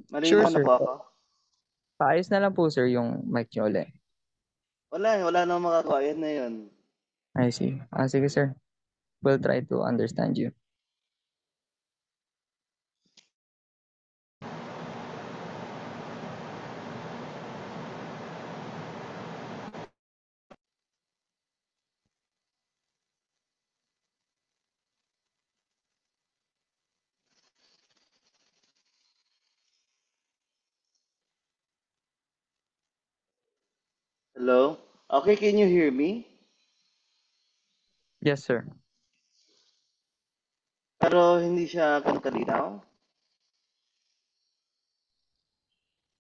Sure, Malinaw na sir. po ako? Paayos na lang po, sir, yung mic niyo ulit. Wala na akong magagawa. Yan na yun. I see. Sige, sir. We'll try to understand you. Hello? Okay, can you hear me? Yes, sir. Pero hindi siya ganun kalinaw.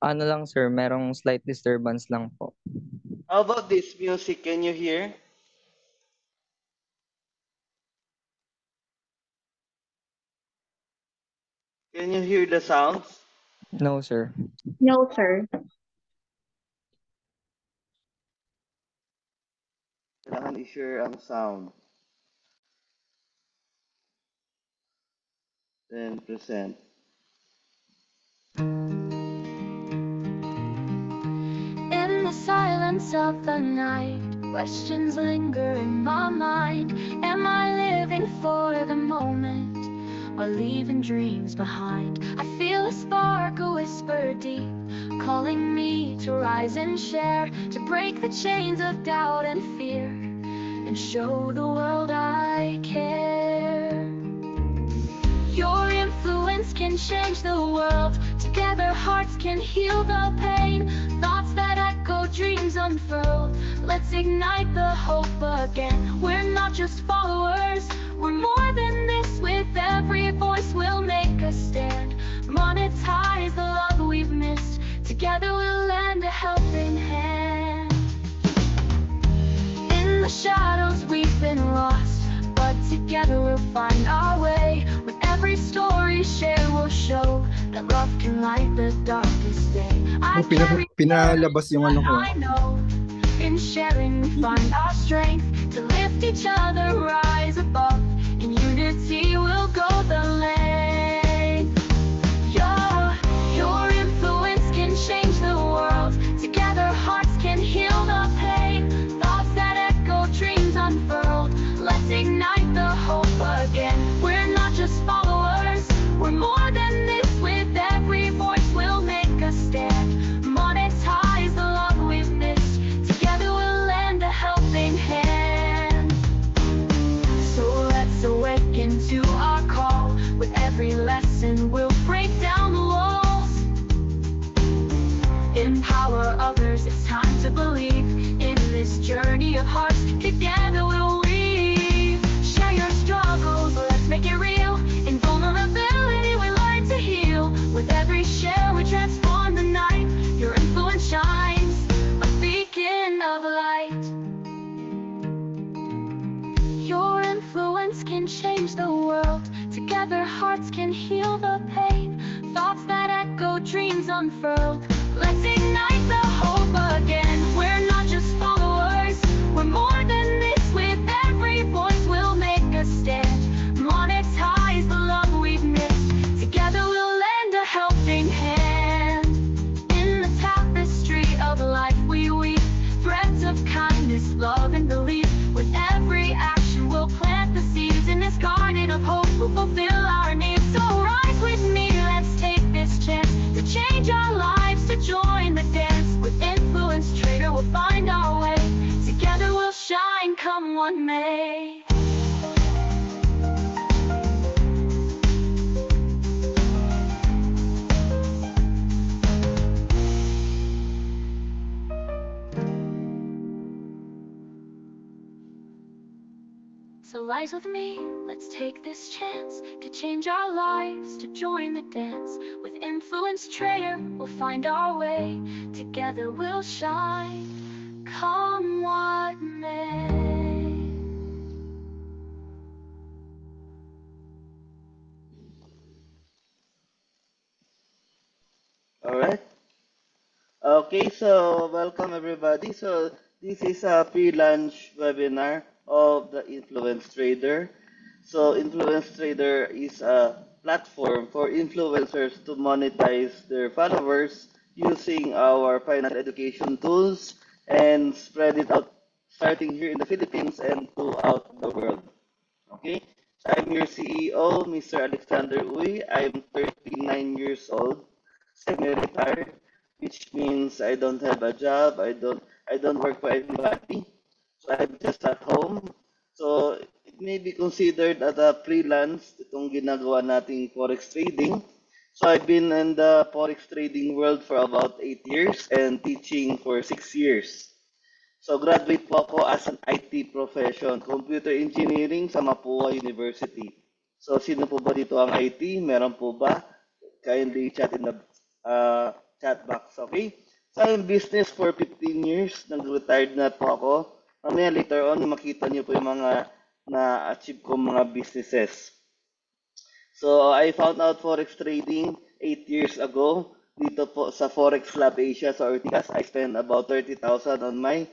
Ano lang, sir, merong slight disturbance lang po. How about this music? Can you hear? Can you hear the sounds? No, sir. No, sir. Kailangan i-share ang sound. Then present. In the silence of the night, questions linger in my mind. Am I living for the moment or leaving dreams behind? I feel a spark, a whisper deep, calling me to rise and share, to break the chains of doubt and fear, and show the world I care. Your influence can change the world. Together hearts can heal the pain. Thoughts that echo, dreams unfurled. Let's ignite the hope again. We're not just followers, we're more than this. With every voice we'll make a stand. Monetize the love we've missed. Together we'll lend a helping hand. In the shadows we've been lost, but together we'll find our way. With every story shared we'll show that love can light the darkest day. I carry Pinalabas yung ano ko. I know. In sharing we find our strength to lift each other, rise above. In unity we'll go the length. Your influence can change the world. Together hearts can heal the pain. Thoughts that echo, dreams unfurled. Let's ignite the hope again. We're not just followers, we're more than this. With every voice we'll make a stand. Monetize the love we've missed. Together we'll lend a helping hand. So let's awaken to our call. With every lesson we'll break down the walls. Empower others, it's time to believe. In this journey of hearts, together we'll weave. Share your struggles, let's make it real. In vulnerability we learn to heal. With every share we transform the night. Your influence shines, a beacon of light. Your influence can change the world. Together hearts can heal the pain. Thoughts that echo, dreams unfurled. Let's ignite the hope again. We're not just followers, we're more than this. With every voice we'll make a stand. Monetize the love we've missed. Together we'll lend a helping hand. In the tapestry of life we weave threads of kindness, love and belief. With every action we'll plant the seeds. In this garden of hope we'll fulfill our needs. So rise with me, let's take this chance to change our lives, to join the dance. With influence trader we'll find our way. Together we'll shine, come what may. So rise with me, let's take this chance to change our lives, to join the dance. With influence trader, we'll find our way. Together we'll shine, come what may. Alright. Okay, so welcome everybody. So this is a pre-launch webinar of the Influence Trader. So Influence Trader is a platform for influencers to monetize their followers using our financial education tools and spread it out starting here in the Philippines and throughout the world. Okay, so I'm your CEO, Mr. Alexander Uy. I'm 39 years old, semi-retired, which means I don't have a job. I don't work for anybody. So I'm just at home. So it may be considered as a freelance itong ginagawa nating forex trading. So I've been in the forex trading world for about 8 years and teaching for 6 years. So graduate po ako as an IT profession, computer engineering sa Mapua University. So sino po ba dito ang IT? Meron po ba? Kindly chat in the chat box, okay? So I'm in business for 15 years. Nag-retired na po ako. Mamaya later on, makita niyo po yung mga na-achieve ko mga businesses. So I found out forex trading 8 years ago dito po sa Forex Lab Asia sa Ortigas. I spent about 30,000 on my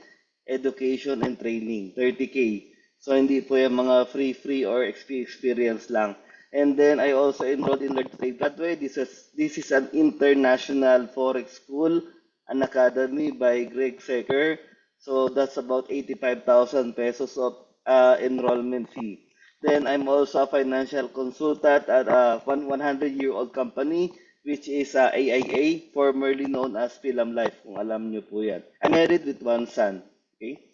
education and training, 30K. So hindi po yung mga free or experience lang. And then I also enrolled in Learn to Trade that way. This is an international forex school, an academy by Greg Secker. So that's about 85,000 pesos of enrollment fee. Then I'm also a financial consultant at a 100-year-old company which is AIA, formerly known as Philam Life, kung alam nyo po yan. I'm married with one son. Okay?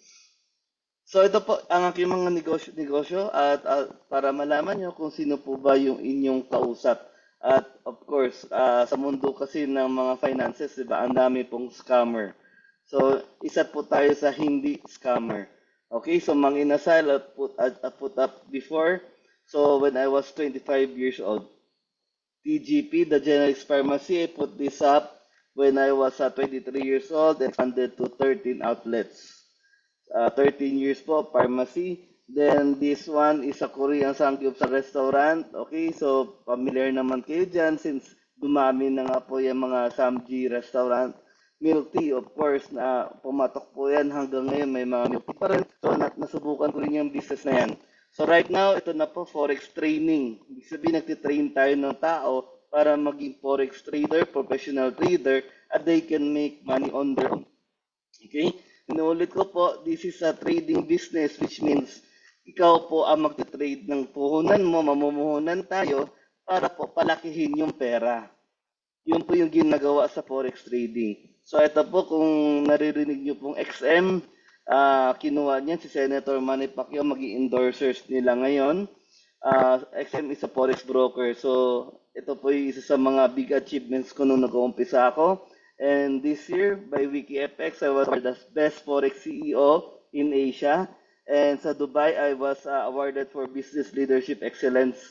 So ito po ang aking mga negosyo at para malaman nyo kung sino po ba yung inyong kausap. At of course, sa mundo kasi ng mga finances, diba, ang dami pong scammer. So isa po tayo sa hindi scammer. Okay, so Mang Inasal I put up before. So when I was 25 years old, TGP, the Generics Pharmacy, I put this up when I was 23 years old and expanded to 13 outlets. 13 years po, pharmacy. Then this one is a Korean Samgyup sa restaurant. Okay, so familiar naman kayo dyan since dumami na nga po yung mga Samji restaurant. Milk tea, of course, na pumatok po yan hanggang ngayon may mga milk tea pa rin. So nasubukan ko rin yung business na yan. So right now, ito na po, forex training. Ibig sabihin, nagtitrain tayo ng tao para maging forex trader, professional trader, at they can make money on their own. Okay? Inuulit ko po, this is a trading business, which means ikaw po ang magtitrade ng puhunan mo, mamumuhunan tayo para po palakihin yung pera. Yun po yung ginagawa sa forex trading. So ito po, kung naririnig nyo pong XM, kinuha niyan si Senator Manny Pacquiao, maging endorsers nila ngayon. XM is a forex broker. So ito po yung isa sa mga big achievements ko nung nag-uumpisa ako. And this year, by WikiFX, I was awarded as Best Forex CEO in Asia. And sa Dubai, I was awarded for Business Leadership Excellence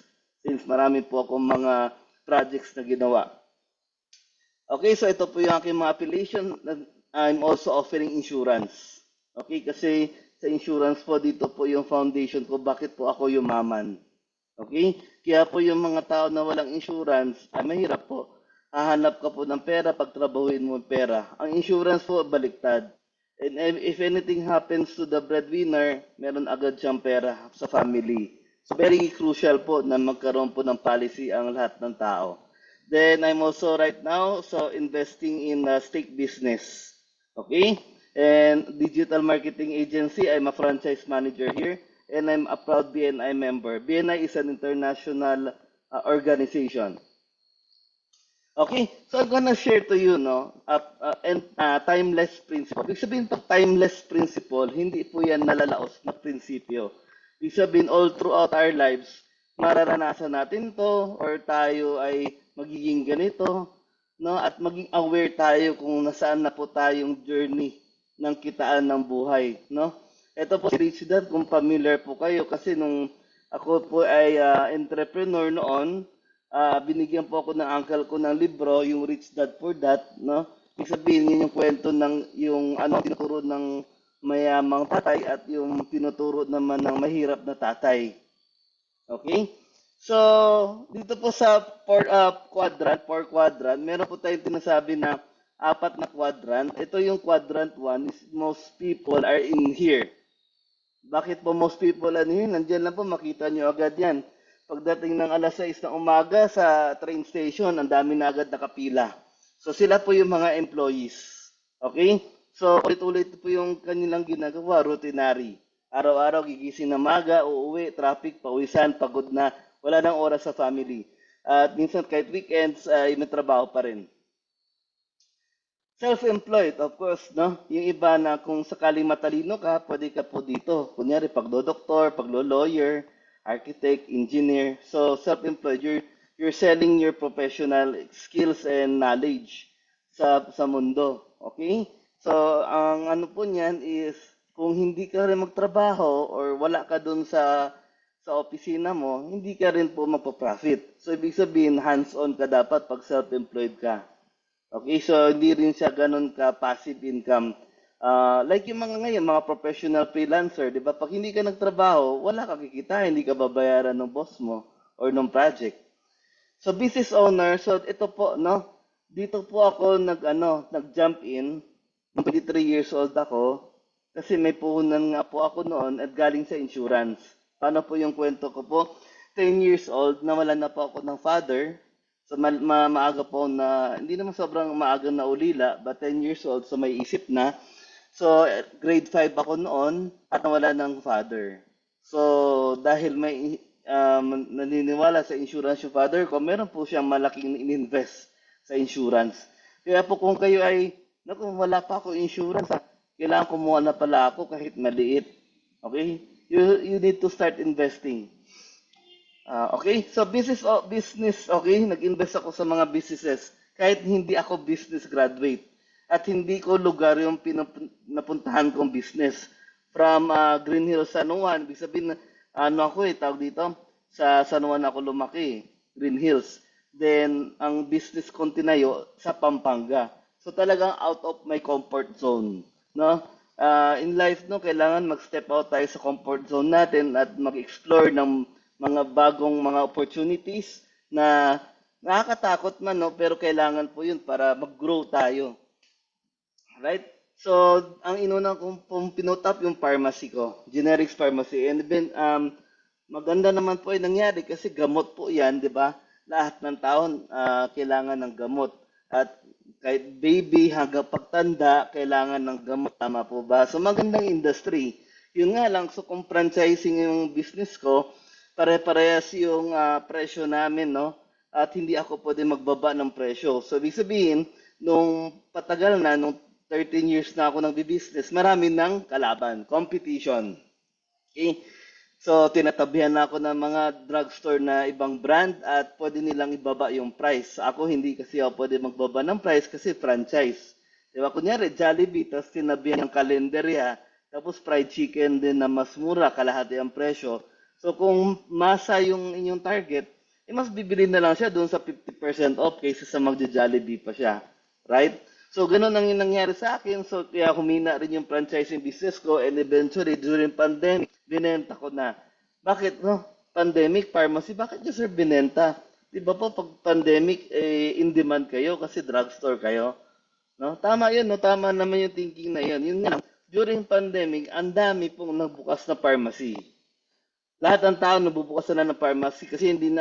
since marami po akong mga projects na ginawa. Okay, so ito po yung aking mga affiliation. I'm also offering insurance. Okay, kasi sa insurance po, dito po yung foundation ko, bakit po ako yumaman. Okay, kaya po yung mga tao na walang insurance, mahirap po. Hahanap ka po ng pera, pagtrabahuin mo pera. Ang insurance po, baliktad. And if anything happens to the breadwinner, meron agad siyang pera sa family. So very crucial po na magkaroon po ng policy ang lahat ng tao. Then I'm also right now investing in stake business. Okay? And digital marketing agency, I'm a franchise manager here and I'm a proud BNI member. BNI is an international organization. Okay, so I'm gonna share to you, timeless principle. Ibig sabihin pag timeless principle, hindi po yan nalalaos na prinsipyo. Ibig sabihin all throughout our lives, mararanasan natin to or tayo ay magiging ganito, no? At maging aware tayo kung nasaan na po tayong journey ng kitaan ng buhay, no? Ito po si Rich Dad, kung familiar po kayo kasi nung ako po ay entrepreneur noon, binigyan po ako ng uncle ko ng libro, yung Rich Dad Poor Dad, no? Ibig sabihin yun yung kwento ng yung tinuturo ng mayamang tatay at yung tinuturo naman ng mahirap na tatay. Okay? So, dito po sa four quadrant, meron po tayong tinasabi na 4 na quadrant. Ito yung quadrant 1 is most people are in here. Bakit po most people are in here? Nandiyan lang po, makita nyo agad yan. pagdating ng alas 6 ng umaga sa train station, ang dami na agad nakapila. So sila po yung mga employees. Okay? So ulit-ulit po yung kanilang ginagawa, routinary. Araw-araw gigising na maga, uuwi, traffic, pawisan, pagod na, wala nang oras sa family. At minsan kahit weekends ay may trabaho pa rin. Self-employed, of course, no? Yung iba na kung sakaling matalino ka, pwede ka po dito. Kunyari, pagdo-doktor, paglo-lawyer, architect, engineer. So, self-employed, you're selling your professional skills and knowledge sa mundo. Okay? So, ang ano po niyan is, kung hindi ka rin magtrabaho or wala ka dun sa opisina mo, hindi ka rin po magpa-profit. So, ibig sabihin, hands-on ka dapat pag self-employed ka. Okay, so hindi rin siya ganun ka passive income. Like yung mga ngayon, mga professional freelancer, di ba? Pag hindi ka nagtrabaho, wala ka kikita, hindi ka babayaran ng boss mo or ng project. So business owner, so ito po, no? Dito po ako nag-jump in. 23 years old ako kasi may puhunan nga po ako noon at galing sa insurance. Paano po yung kwento ko po? 10 years old, nawalan na po ako ng father. So maaga po na, hindi naman sobrang maaga na ulila, but 10 years old, so may isip na. So grade 5 ako noon at nawala ng father. So dahil may naniniwala sa insurance yung father ko, meron po siyang malaking in-invest sa insurance. Kaya po kung kayo ay, naku, wala pa ako insurance, kailangan kumuha na pala ako kahit maliit. Okay? You need to start investing. Okay, so business, okay, nag-invest ako sa mga businesses kahit hindi ako business graduate at hindi ko lugar yung napuntahan kong business. From Green Hills, San Juan, ibig sabihin, tawag dito, sa San Juan ako lumaki, Green Hills. Then, ang business ko tinayo sa Pampanga. So, talagang out of my comfort zone, no? In life, no, kailangan mag-step out tayo sa comfort zone natin at mag-explore ng mga bagong mga opportunities na nakakatakot man, no, pero kailangan po yun para mag-grow tayo. Right? So, ang inuna kong pinutap yung pharmacy ko, generics pharmacy. And then, maganda naman po yung nangyari kasi gamot po yan, di ba? Lahat ng taon kailangan ng gamot. At kahit baby hanggang pagtanda, kailangan ng gamot. Tama po ba? So, magandang industry. Yun nga lang, so kung franchising yung business ko, pare-parehas yung presyo namin, no? At hindi ako pwede magbaba ng presyo. So, ibig sabihin, nung patagal na, nung 13 years na ako nagbi-business, marami ng kalaban, competition. Okay? So, tinatabihan na ako ng mga drugstore na ibang brand at pwede nilang ibaba yung price. Ako, hindi kasi ako pwede magbaba ng price kasi franchise. Diba? Kunyari, Jollibee, tapos tinabihan yung kalenderya, tapos fried chicken din na mas mura, kalahati ang presyo. So kung masa yung inyong target, mas bibili na lang siya doon sa 50% off kaysa sa magja-Jollibee pa siya. Right? So ganun ang nangyari sa akin. So kaya humina rin yung franchising business ko and eventually during pandemic, binenta ko na. Bakit? No? Pandemic, pharmacy, bakit nyo sir binenta? Di ba po pag pandemic, in demand kayo kasi drugstore kayo? No? Tama yun, no? Tama naman yung thinking na yun. Yun nga, during pandemic, ang dami pong nagbukas na pharmacy. Lahat ng tao nabubukas na ng pharmacy kasi hindi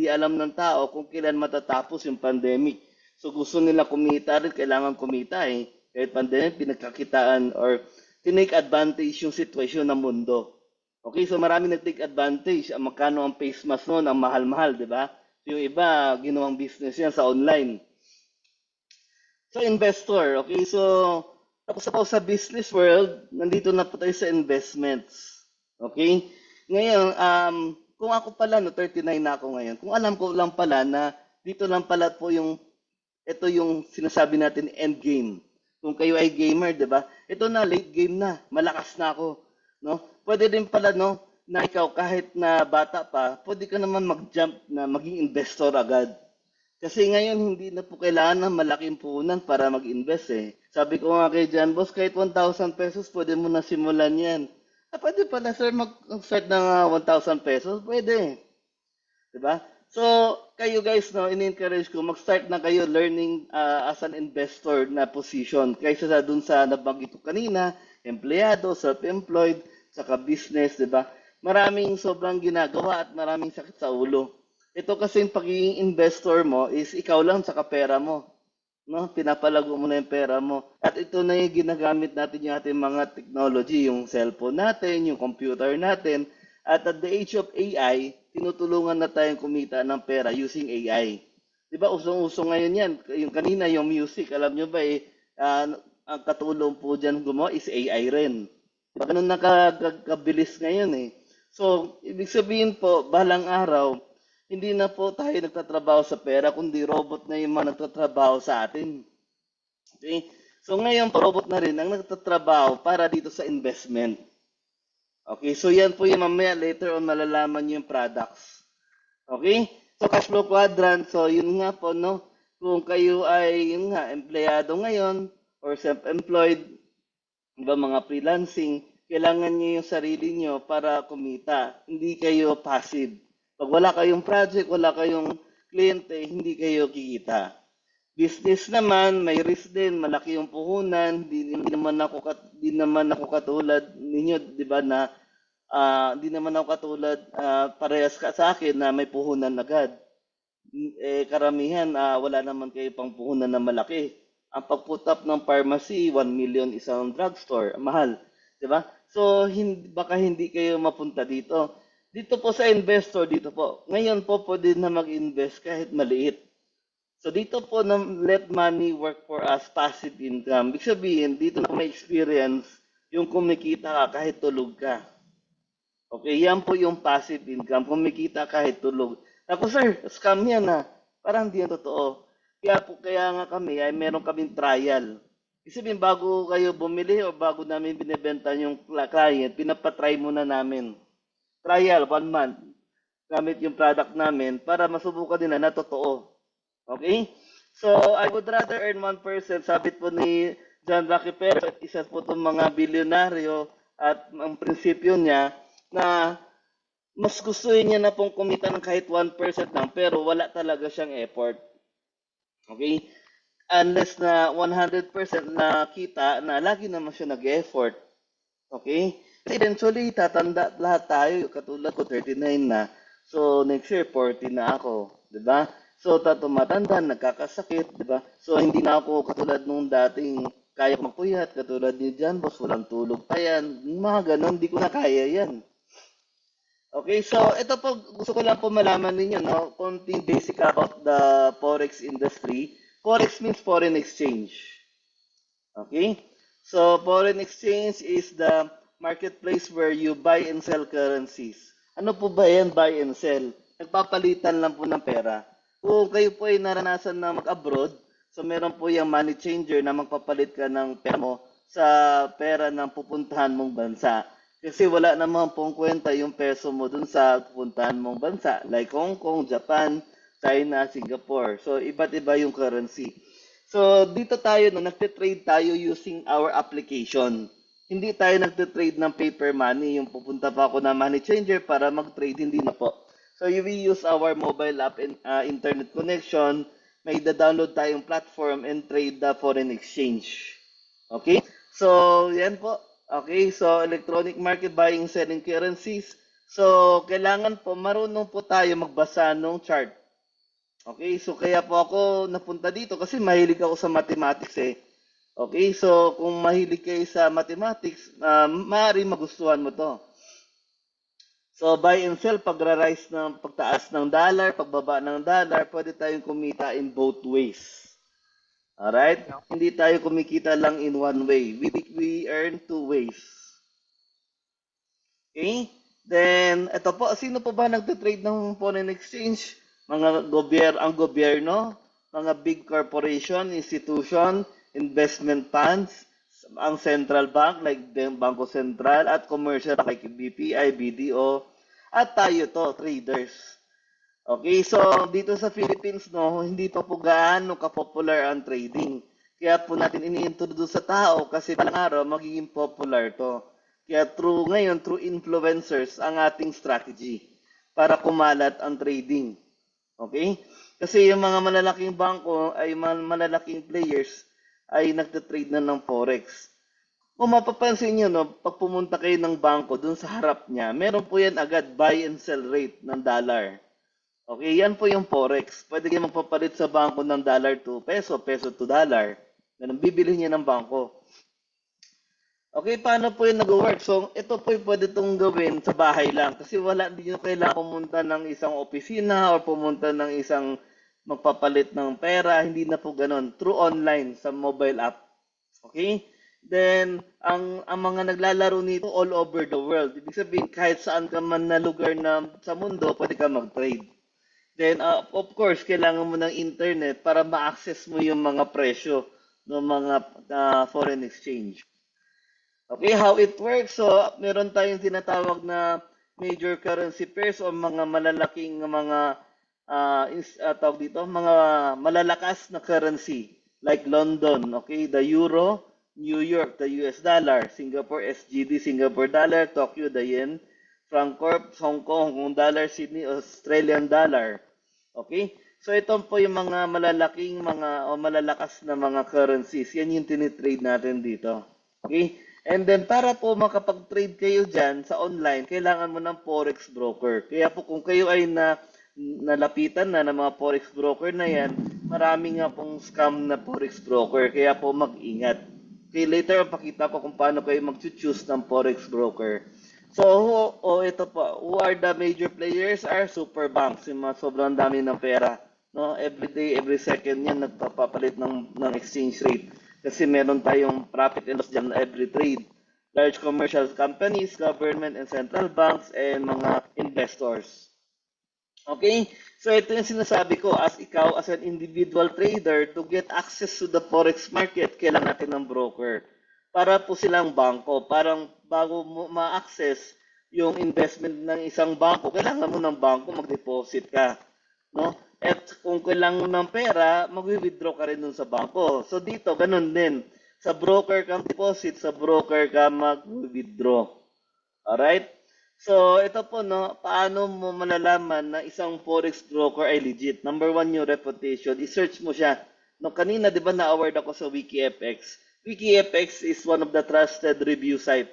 alam ng tao kung kailan matatapos yung pandemic. So gusto nila kumita rin, kailangan kumita eh. Kahit pandemic, pinagkakitaan or tinake advantage yung sitwasyon ng mundo. Okay, so marami nag-take advantage. Magkano ang face mask noon, ang mahal-mahal, di ba? Yung iba, ginawang business yan sa online. So investor, okay, so tapos ako sa business world, nandito na po tayo sa investments. Okay? Ngayon, kung ako pala, no, 39 na ako ngayon, kung alam ko lang pala na dito lang pala po ito yung sinasabi natin end game. Kung kayo ay gamer, di ba? Ito na, late game na, malakas na ako. No? Pwede din pala, no, na ikaw kahit na bata pa, pwede ka naman mag-jump na maging investor agad. Kasi ngayon, hindi na po kailangan ng malaking puhunan para mag-invest eh. Sabi ko nga kay John Boss, kahit 1,000 pesos, pwede mo na simulan yan. Pwede pala sir mag-start ng 1,000 pesos? Pwede. Diba? So, kayo guys, no, in-encourage ko, mag-start na kayo learning as an investor na position. Kaysa dun sa nabanggit ko kanina, empleyado, self-employed, saka business, diba? maraming sobrang ginagawa at maraming sakit sa ulo. Ito kasi yung pagiging investor mo is ikaw lang sa pera mo. No? Pinapalago mo na yung pera mo. At ito na yung ginagamit natin yung ating mga technology, yung cellphone natin, yung computer natin. At at the age of AI, tinutulungan na tayong kumita ng pera using AI. Di ba, usong-uso ngayon yan. Yung kanina, yung music, alam nyo ba ang katulong po dyan gumawa is AI rin. Diba, ganun nakakabilis ngayon eh. So, ibig sabihin po, balang araw, hindi na po tayo nagtatrabaho sa pera, kundi robot na yung mga nagtatrabaho sa atin. Okay? So, ngayon po, robot na rin ang nagtatrabaho para dito sa investment. Okay? So, yan po yung mamaya, later on, malalaman nyo yung products. Okay? So, cash flow quadrant. So, yun nga po, no? Kung kayo ay, yun nga, empleyado ngayon or self-employed, iba mga freelancing, kailangan nyo yung sarili nyo para kumita. Hindi kayo passive. Pag wala kayong project, wala kayong kliyente, hindi kayo kikita. Business naman, may risk din, malaki yung puhunan, di naman ako katulad ninyo, 'di ba na di naman ako katulad parehas ka sa akin na may puhunan agad. Karamihan wala naman kayo pang puhunan na malaki. Ang pag-put up ng pharmacy, 1 million isang drugstore, mahal, 'di ba? So baka hindi kayo mapunta dito. Dito po sa investor dito po. Ngayon po pwede na mag-invest kahit maliit. So dito po na let money work for us, passive income. Ibig sabihin, dito na may experience yung kumikita ka kahit tulog ka. Okay, yan po yung passive income. Kumikita kahit tulog. Ako sir, scam yan ha. Parang hindi yan totoo. Kaya nga kami, ay meron kaming trial. Ibig sabihin, bago kayo bumili o bago namin binibenta yung client, pinapatry muna namin. Trial, 1 month. Gamit yung product namin para masubukan nila na totoo. Okay? So, I would rather earn 1%. Sabi po ni John Rocky Perez, isa po itong mga bilyonaryo at ang prinsipyo niya na mas gusto niya na pong kumita ng kahit 1% lang pero wala talaga siyang effort. Okay? Unless na 100% na kita na lagi naman siya nag-effort. Okay? Kasi eventually, tatanda lahat tayo. Katulad ko, 39 na. So, next year, 40 na ako. Diba? So, tumatanda, nagkakasakit. Diba? So, hindi na ako katulad nung dating kaya magpuyat. Katulad ni John Boss, walang tulog pa yan. Mga ganun, hindi ko na kaya yan. Okay, so ito po, gusto ko lang po malaman ninyo, no? Konting basic about the Forex industry. Forex means foreign exchange. Okay? So, foreign exchange is the marketplace where you buy and sell currencies. Ano po ba yan, buy and sell? Nagpapalitan lang po ng pera. Kung kayo po ay naranasan na mag-abroad, so meron po yung money changer na magpapalit ka ng pera mo sa pera ng pupuntahan mong bansa. Kasi wala naman pong kwenta yung peso mo dun sa pupuntahan mong bansa. Like Hong Kong, Japan, China, Singapore. So, iba't iba yung currency. So, dito tayo, no, nagte-trade tayo using our application. Hindi tayo nagte-trade ng paper money. Yung pupunta pa ako na money changer para mag-trade, hindi na po. So, we use our mobile app and internet connection. May da-download tayong platform and trade the foreign exchange. Okay? So, yan po. Okay, so electronic market buying, selling currencies. So, kailangan po, marunong po tayo magbasa ng chart. Okay, so kaya po ako napunta dito kasi mahilig ako sa mathematics eh. Okay, so kung mahilig kayo sa mathematics, maaari magustuhan mo to. So buy and sell, pagra-rise ng pagtaas ng dollar, pagbaba ng dollar, pwede tayong kumita in both ways. Alright? Hindi tayo kumikita lang in one way. We earn two ways. Okay? Then, ito po, sino po ba nagtitrade ng foreign exchange? Ang gobyerno, mga big corporation, institution, investment funds, ang central bank like Bangko Sentral at commercial like BPI, BDO, at tayo to, traders. Okay, so dito sa Philippines, no, hindi pa po gaano ka-popular ang trading. Kaya po natin ini-introduce sa tao kasi balang araw magiging popular to. Kaya through influencers ang ating strategy para kumalat ang trading. Okay? Kasi yung mga malalaking bangko ay malalaking players ay nagte-trade na ng forex. Kung mapapansin niyo, no, pag pumunta kayo ng bangko, dun sa harap niya, meron po yan agad buy and sell rate ng dollar. Okay, yan po yung Forex. Pwede kayo magpapalit sa bangko ng dollar to peso, peso to dollar. Ganun, bibili niya ng bangko. Okay, paano po yung nag-work? So, ito po yung pwede itong gawin sa bahay lang. Kasi wala, hindi nyo kailangan pumunta ng isang opisina or pumunta ng isang magpapalit ng pera. Hindi na po ganun. Through online sa mobile app. Okay? Then, ang mga naglalaro nito all over the world. Ibig sabihin, kahit saan ka man na lugar na sa mundo, pwede ka mag-trade. Then, of course, kailangan mo ng internet para ma-access mo yung mga presyo ng mga foreign exchange. Okay, how it works? So, meron tayong tinatawag na major currency pairs o mga malalaking mga tawag dito, mga malalakas na currency like London, okay, the euro, New York, the US dollar, Singapore SGD, Singapore dollar, Tokyo, the yen, Frankfurt, Hong Kong, Hong Kong dollar, Sydney, Australian dollar. Okay? So ito po yung mga malalaking mga o malalakas na mga currencies. Yan yung tinitrade natin dito. Okay? And then para po makapag-trade kayo dyan sa online, kailangan mo ng forex broker. Kaya po kung kayo ay nalapitan na ng mga forex broker na yan, marami nga pong scam na forex broker. Kaya po mag-ingat. Okay, later pakita ko kung paano kayo mag-choose ng forex broker. So, ito po, who are the major players are super banks, yung mga sobrang dami ng pera. No? Every day, every second yan, nagpapapalit ng exchange rate. Kasi meron tayong profit and loss dyan every trade. Large commercial companies, government and central banks, and mga investors. Okay? So ito yung sinasabi ko, as ikaw, as an individual trader, to get access to the forex market, kailangan natin ng broker. Para po silang bangko. Parang bago mo ma-access yung investment ng isang bangko, kailangan mo ng bangko, mag-deposit ka. No? At kung kailangan mo ng pera, mag-withdraw ka rin dun sa bangko. So dito, ganun din. Sa broker ka deposit, sa broker ka mag-withdraw. Alright? So ito po, no, paano mo malalaman na isang forex broker ay legit? Number one, yung reputation. I-search mo siya. No, kanina, di ba, na-award ako sa WikiFX. WikiFX is one of the trusted review site,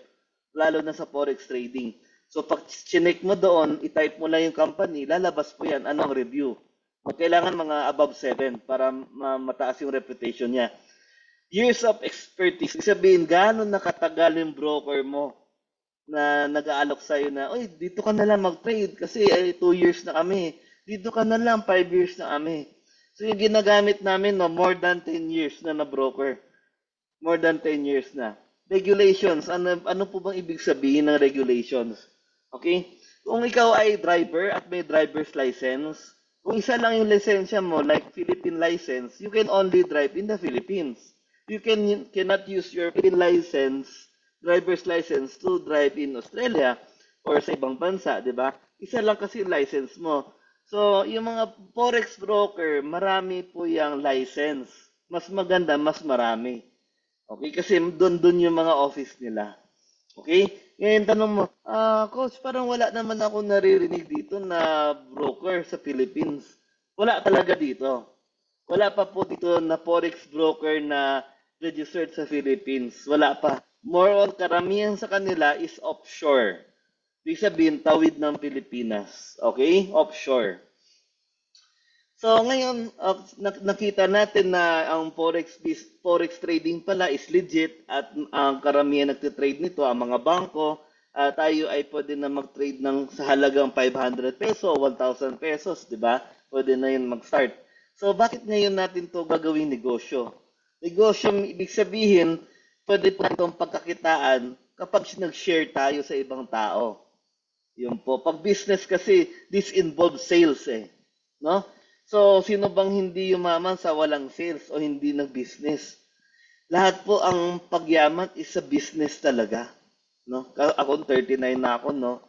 lalo na sa forex trading. So pag chinek mo doon, i-type mo lang yung company, lalabas po yan, anong review. Kailangan mga above 7 para mataas yung reputation niya. Years of expertise, sabihin gano'n nakatagal yung broker mo na nag-aalok sa'yo na, oy, dito ka na lang mag-trade kasi 2 years na kami. Dito ka na lang, 5 years na kami. So yung ginagamit namin, no, more than 10 years na na broker. More than 10 years na. Regulations, ano po bang ibig sabihin ng regulations? Okay? Kung ikaw ay driver at may driver's license, kung isa lang yung lisensya mo, like Philippine license, you can only drive in the Philippines. You cannot use your Philippine license, driver's license, to drive in Australia or sa ibang bansa, di ba? Isa lang kasi yung license mo. So, yung mga forex broker, marami po yung license. Mas maganda, mas marami. Okay? Kasi doon yung mga office nila. Okay? Ngayon tanong mo, Coach, parang wala naman ako naririnig dito na broker sa Philippines. Wala talaga dito. Wala pa po dito na forex broker na registered sa Philippines. Wala pa. More on karamihan sa kanila is offshore. Ibig sabihin, tawid ng Pilipinas. Okay? Offshore. So ngayon, nakita natin na ang forex trading pala is legit at ang karamihan nagtitrade nito, ang mga bangko, tayo ay pwede na mag-trade ng sa halagang 500 peso o 1,000 pesos, di ba? Pwede na yun mag-start. So bakit ngayon natin to gagawing negosyo? Negosyo, ibig sabihin, pwede po itong pagkakitaan kapag nag-share tayo sa ibang tao. Yun po. Pag business kasi, this involves sales eh. No? So, sino bang hindi yumaman sa walang sales o hindi nag-business? Lahat po ang pagyaman is sa business talaga. No? Ako 39 na ako, no?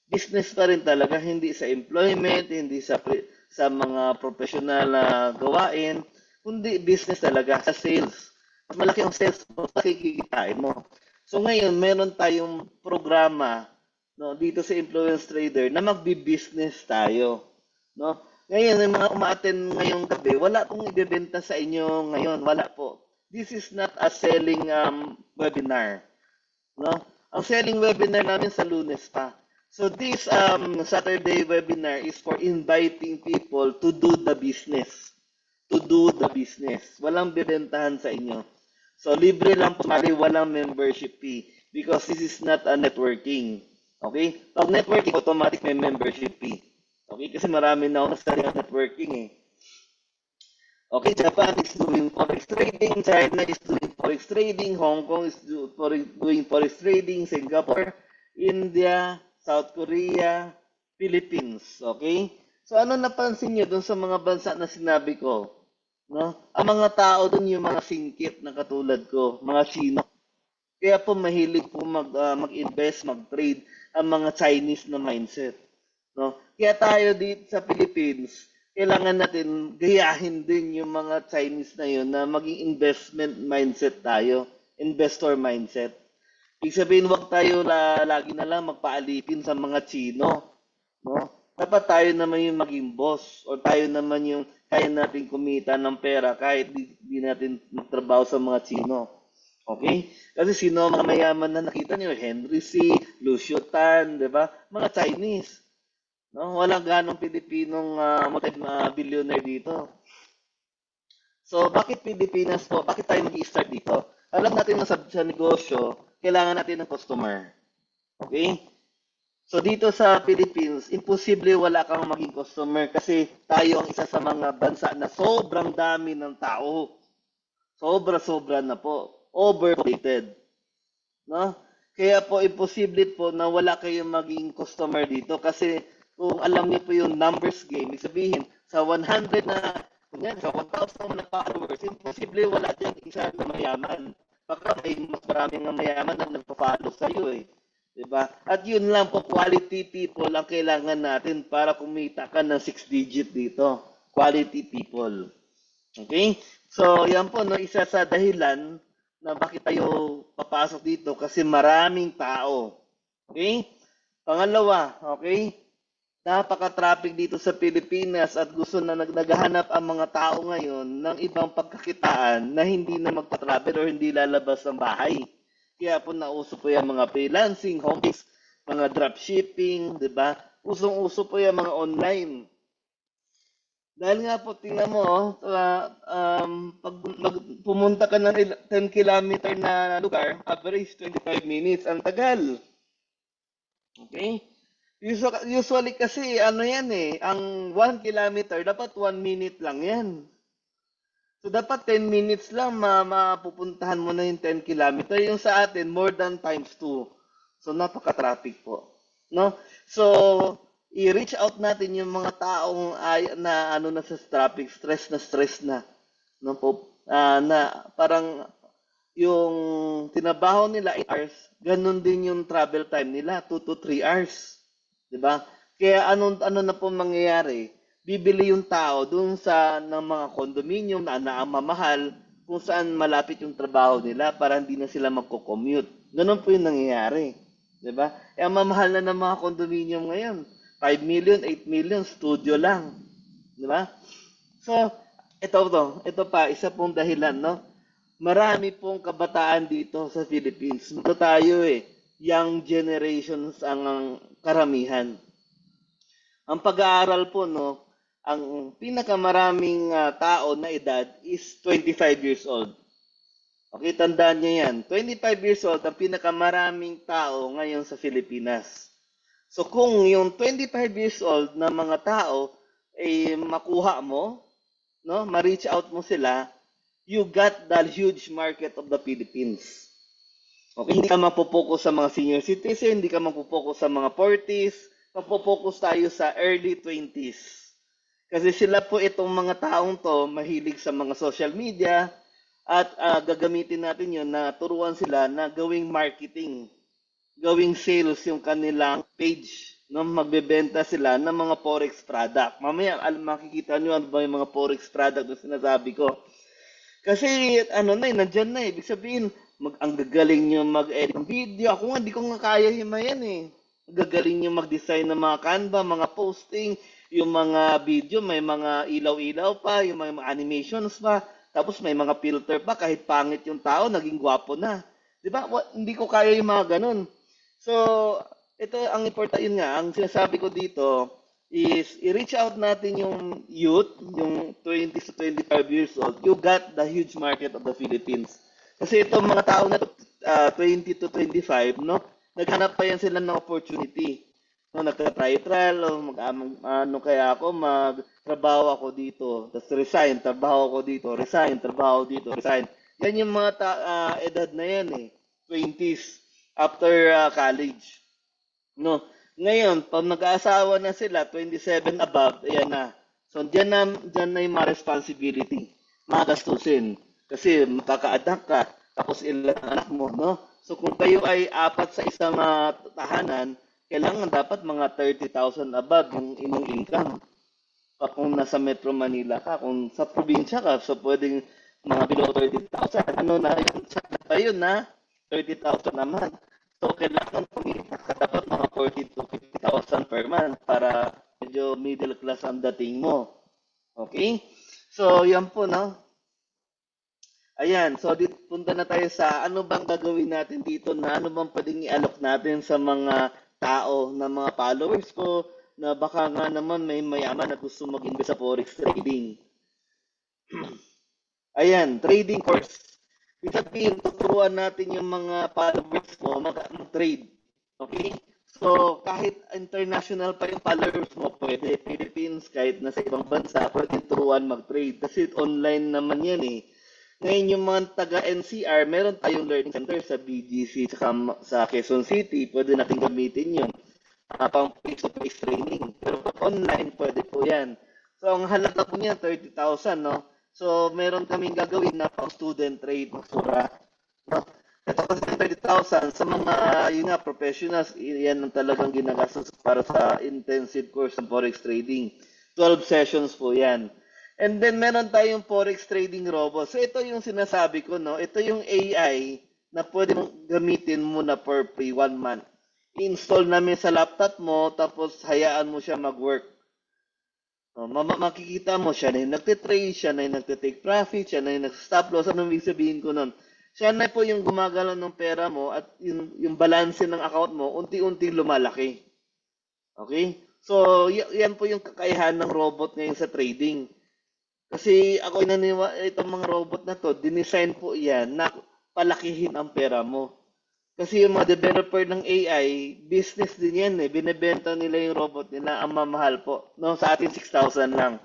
Business pa rin talaga, hindi sa employment, hindi sa mga professional na gawain, kundi business talaga, sa sales. Mas malaki ang sales mo, makikikitain mo. So ngayon, meron tayong programa, no, dito sa Influence Trader na magbi-business tayo. No? Ngayon, yung mga umaattend ngayong gabi, wala pong ibebenta sa inyo ngayon. Wala po. This is not a selling webinar. No? Ang selling webinar namin sa Lunes pa. So this Saturday webinar is for inviting people to do the business. To do the business. Walang bibentahan sa inyo. So libre lang po, walang membership fee because this is not a networking. Okay? Pag networking, automatic may membership fee. Okay? Kasi marami na ako sa networking eh. Okay, Japan is doing forex trading, China is doing forex trading, Hong Kong is doing forex trading, Singapore, India, South Korea, Philippines. Okay? So ano napansin niyo dun sa mga bansa na sinabi ko? No? Ang mga tao dun yung mga singkit na katulad ko, mga Chino. Kaya po mahilig po mag-invest, mag-trade ang mga Chinese na mindset. No? Kaya tayo dito sa Philippines, kailangan natin gayahin din yung mga Chinese na yun na maging investment mindset tayo, investor mindset. Ibig sabihin, wag tayo lagi na lang magpaalipin sa mga Chino. No? Dapat tayo naman yung maging boss or tayo naman yung kaya natin kumita ng pera kahit di natin magtrabaho sa mga Chino. Okay? Kasi sino ang mga mayaman na nakita niyo? Henry C., Lucio Tan, di ba? Mga Chinese. No? Walang ganong Pilipinong multi-billionaire dito. So, bakit Pilipinas po? Bakit tayo mag-i-start dito? Alam natin na sa negosyo, kailangan natin ng customer. Okay? So, dito sa Philippines, imposible wala kang maging customer kasi tayo ang isa sa mga bansa na sobrang dami ng tao. Sobra-sobra na po. Overpopulated. No? Kaya po, imposible po na wala kayong maging customer dito kasi kung alam niyo po yung numbers game, ibig sabihin, sa 100 na, kunyan, sa 1,000 na followers, imposible wala dyan isa na mayaman. Baka may mas maraming mayaman na nagpa-follow sa iyo eh. Diba? At yun lang po, quality people ang kailangan natin para kumita ka ng 6 digit dito. Quality people. Okay? So, yan po, no, isa sa dahilan na bakit tayo papasok dito kasi maraming tao. Okay? Pangalawa, okay? Napaka-traffic dito sa Pilipinas at gusto na naghahanap ang mga tao ngayon ng ibang pagkakitaan na hindi na magpa-travel or hindi lalabas ng bahay. Kaya po nauso po yung mga freelancing, home based, mga dropshipping, di ba? Usong-uso po yung mga online. Dahil nga po, tingnan mo, pag pumunta ka ng 10 kilometer na lugar, average 25 minutes, ang tagal. Okay? Usually kasi, ano yan eh, ang 1 kilometer, dapat 1 minute lang yan. So, dapat 10 minutes lang mapupuntahan mo na yung 10 kilometer. Yung sa atin, more than times 2. So, napaka-traffic po. No? So, i-reach out natin yung mga taong na ano na sa traffic, stress na. No po, na parang yung tinabaho nila 8 hours, ganun din yung travel time nila, 2 to 3 hours. 'Di ba? Kaya ano na po mangyayari? Bibili yung tao dun sa ng mga condominium na mamahal kung saan malapit yung trabaho nila para hindi na sila magko-commute. Ganun po yung nangyayari. 'Di ba? Eh, ang mamahal na ng mga condominium ngayon, 5 million, 8 million, studio lang. 'Di ba? So, ito pa, isa pong dahilan, no? Marami pong kabataan dito sa Philippines. Ito tayo eh, young generations ang karamihan. Ang pag-aaral po, no, ang pinakamaraming tao na edad is 25 years old. Okay, tandaan niyo yan. 25 years old ang pinakamaraming tao ngayon sa Pilipinas. So kung yung 25 years old na mga tao ay makuha mo, no, ma-reach out mo sila, you got the huge market of the Philippines. Okay, hindi ka mapopokus sa mga senior citizen, hindi ka mapopokus sa mga 40s, mapopokus tayo sa early 20s. Kasi sila po itong mga taong to, mahilig sa mga social media, at gagamitin natin yun na turuan sila na gawing marketing, gawing sales yung kanilang page. No, magbebenta sila ng mga forex product. Mamaya makikita nyo ano ba yung mga forex product na sinasabi ko. Kasi ano na nandyan na eh. Ibig sabihin, ang gagaling nyo mag-edit ng video. Ako nga, hindi ko nga kaya himayan eh. Gagaling nyo mag-design ng mga Canva, mga posting, yung mga video, may mga ilaw-ilaw pa, yung mga animations pa. Tapos may mga filter pa, kahit pangit yung tao, naging gwapo na. Di ba? Hindi ko kaya yung mga ganun. So, ito ang important yun nga. Ang sinasabi ko dito is i-reach out natin yung youth, yung 20 to 25 years old. You got the huge market of the Philippines. Kasi itong mga tao na 20 to 25, no? Naghanap pa yan sila ng opportunity. No, nagka-trial o ano kaya ako, magtrabaho ako dito, tapos resign, trabaho ako dito, resign, trabaho dito, resign. Yan yung mga edad na yan eh, 20s, after college. No. Ngayon, pag nag-aasawa na sila, 27 above, ayan na. So, dyan na yung mga responsibility, mga gastusin. Kasi makaka-adapt ka, tapos ilan ang anak mo, no? So, kung kayo ay apat sa isang tahanan, kailangan dapat mga 30,000 above yung inyong income. Kung nasa Metro Manila ka, kung sa probinsya ka, so pwedeng mga below 30,000. Ano na yun? Sa yun na 30,000 naman. So, kailangan kumita ka dapat mga 40 to 50,000 per month para medyo middle class ang dating mo. Okay? So, yan po, no? Ayan, so punta na tayo sa ano bang gagawin natin dito na ano bang pwedeng i-alok natin sa mga tao na mga followers ko na baka nga naman may mayaman na gusto mag-invest sa forex trading. Ayan, trading course. Ibig sabihin, tuturuan natin yung mga followers mo mag-trade. Okay? So, kahit international pa yung followers mo, pwede Philippines, kahit nasa ibang bansa, pwede turuan mag-trade. Kasi online naman yan eh. Ngayon yung mga taga-NCR, meron tayong learning center sa BGC sa Quezon City. Pwede natin gamitin yun. Pang face-to-face training. Pero pag online, pwede po yan. So, ang halaga po niya, 30,000, no? So, meron kaming gagawin na pang student trade, sura. No? Ito kasi 30,000 sa mga, yun nga, professionals, yan ang talagang ginagastos para sa intensive course ng Forex trading. 12 sessions po yan. And then meron tayong forex trading robot. So ito yung sinasabi ko, no? Ito yung AI na pwede mong gamitin mo na for free 1 month. I-install namin sa laptop mo, tapos hayaan mo siya mag-work. Makikita mo siya na yung nagtitrade, siya na yung nagtitake profit, siya na yung nag-stop loss. Anong ibig sabihin ko nun? Siya na po yung gumagalaw ng pera mo at yung balance ng account mo, unti-unti lumalaki. Okay? So, yan po yung kakayahan ng robot ngayon sa trading. Kasi ako itong mga robot na to, dinesign po yan na palakihin ang pera mo. Kasi yung mga developer ng AI, business din yan eh. Binebenta nila yung robot nila, ang mamahal po. No, sa atin 6,000 lang.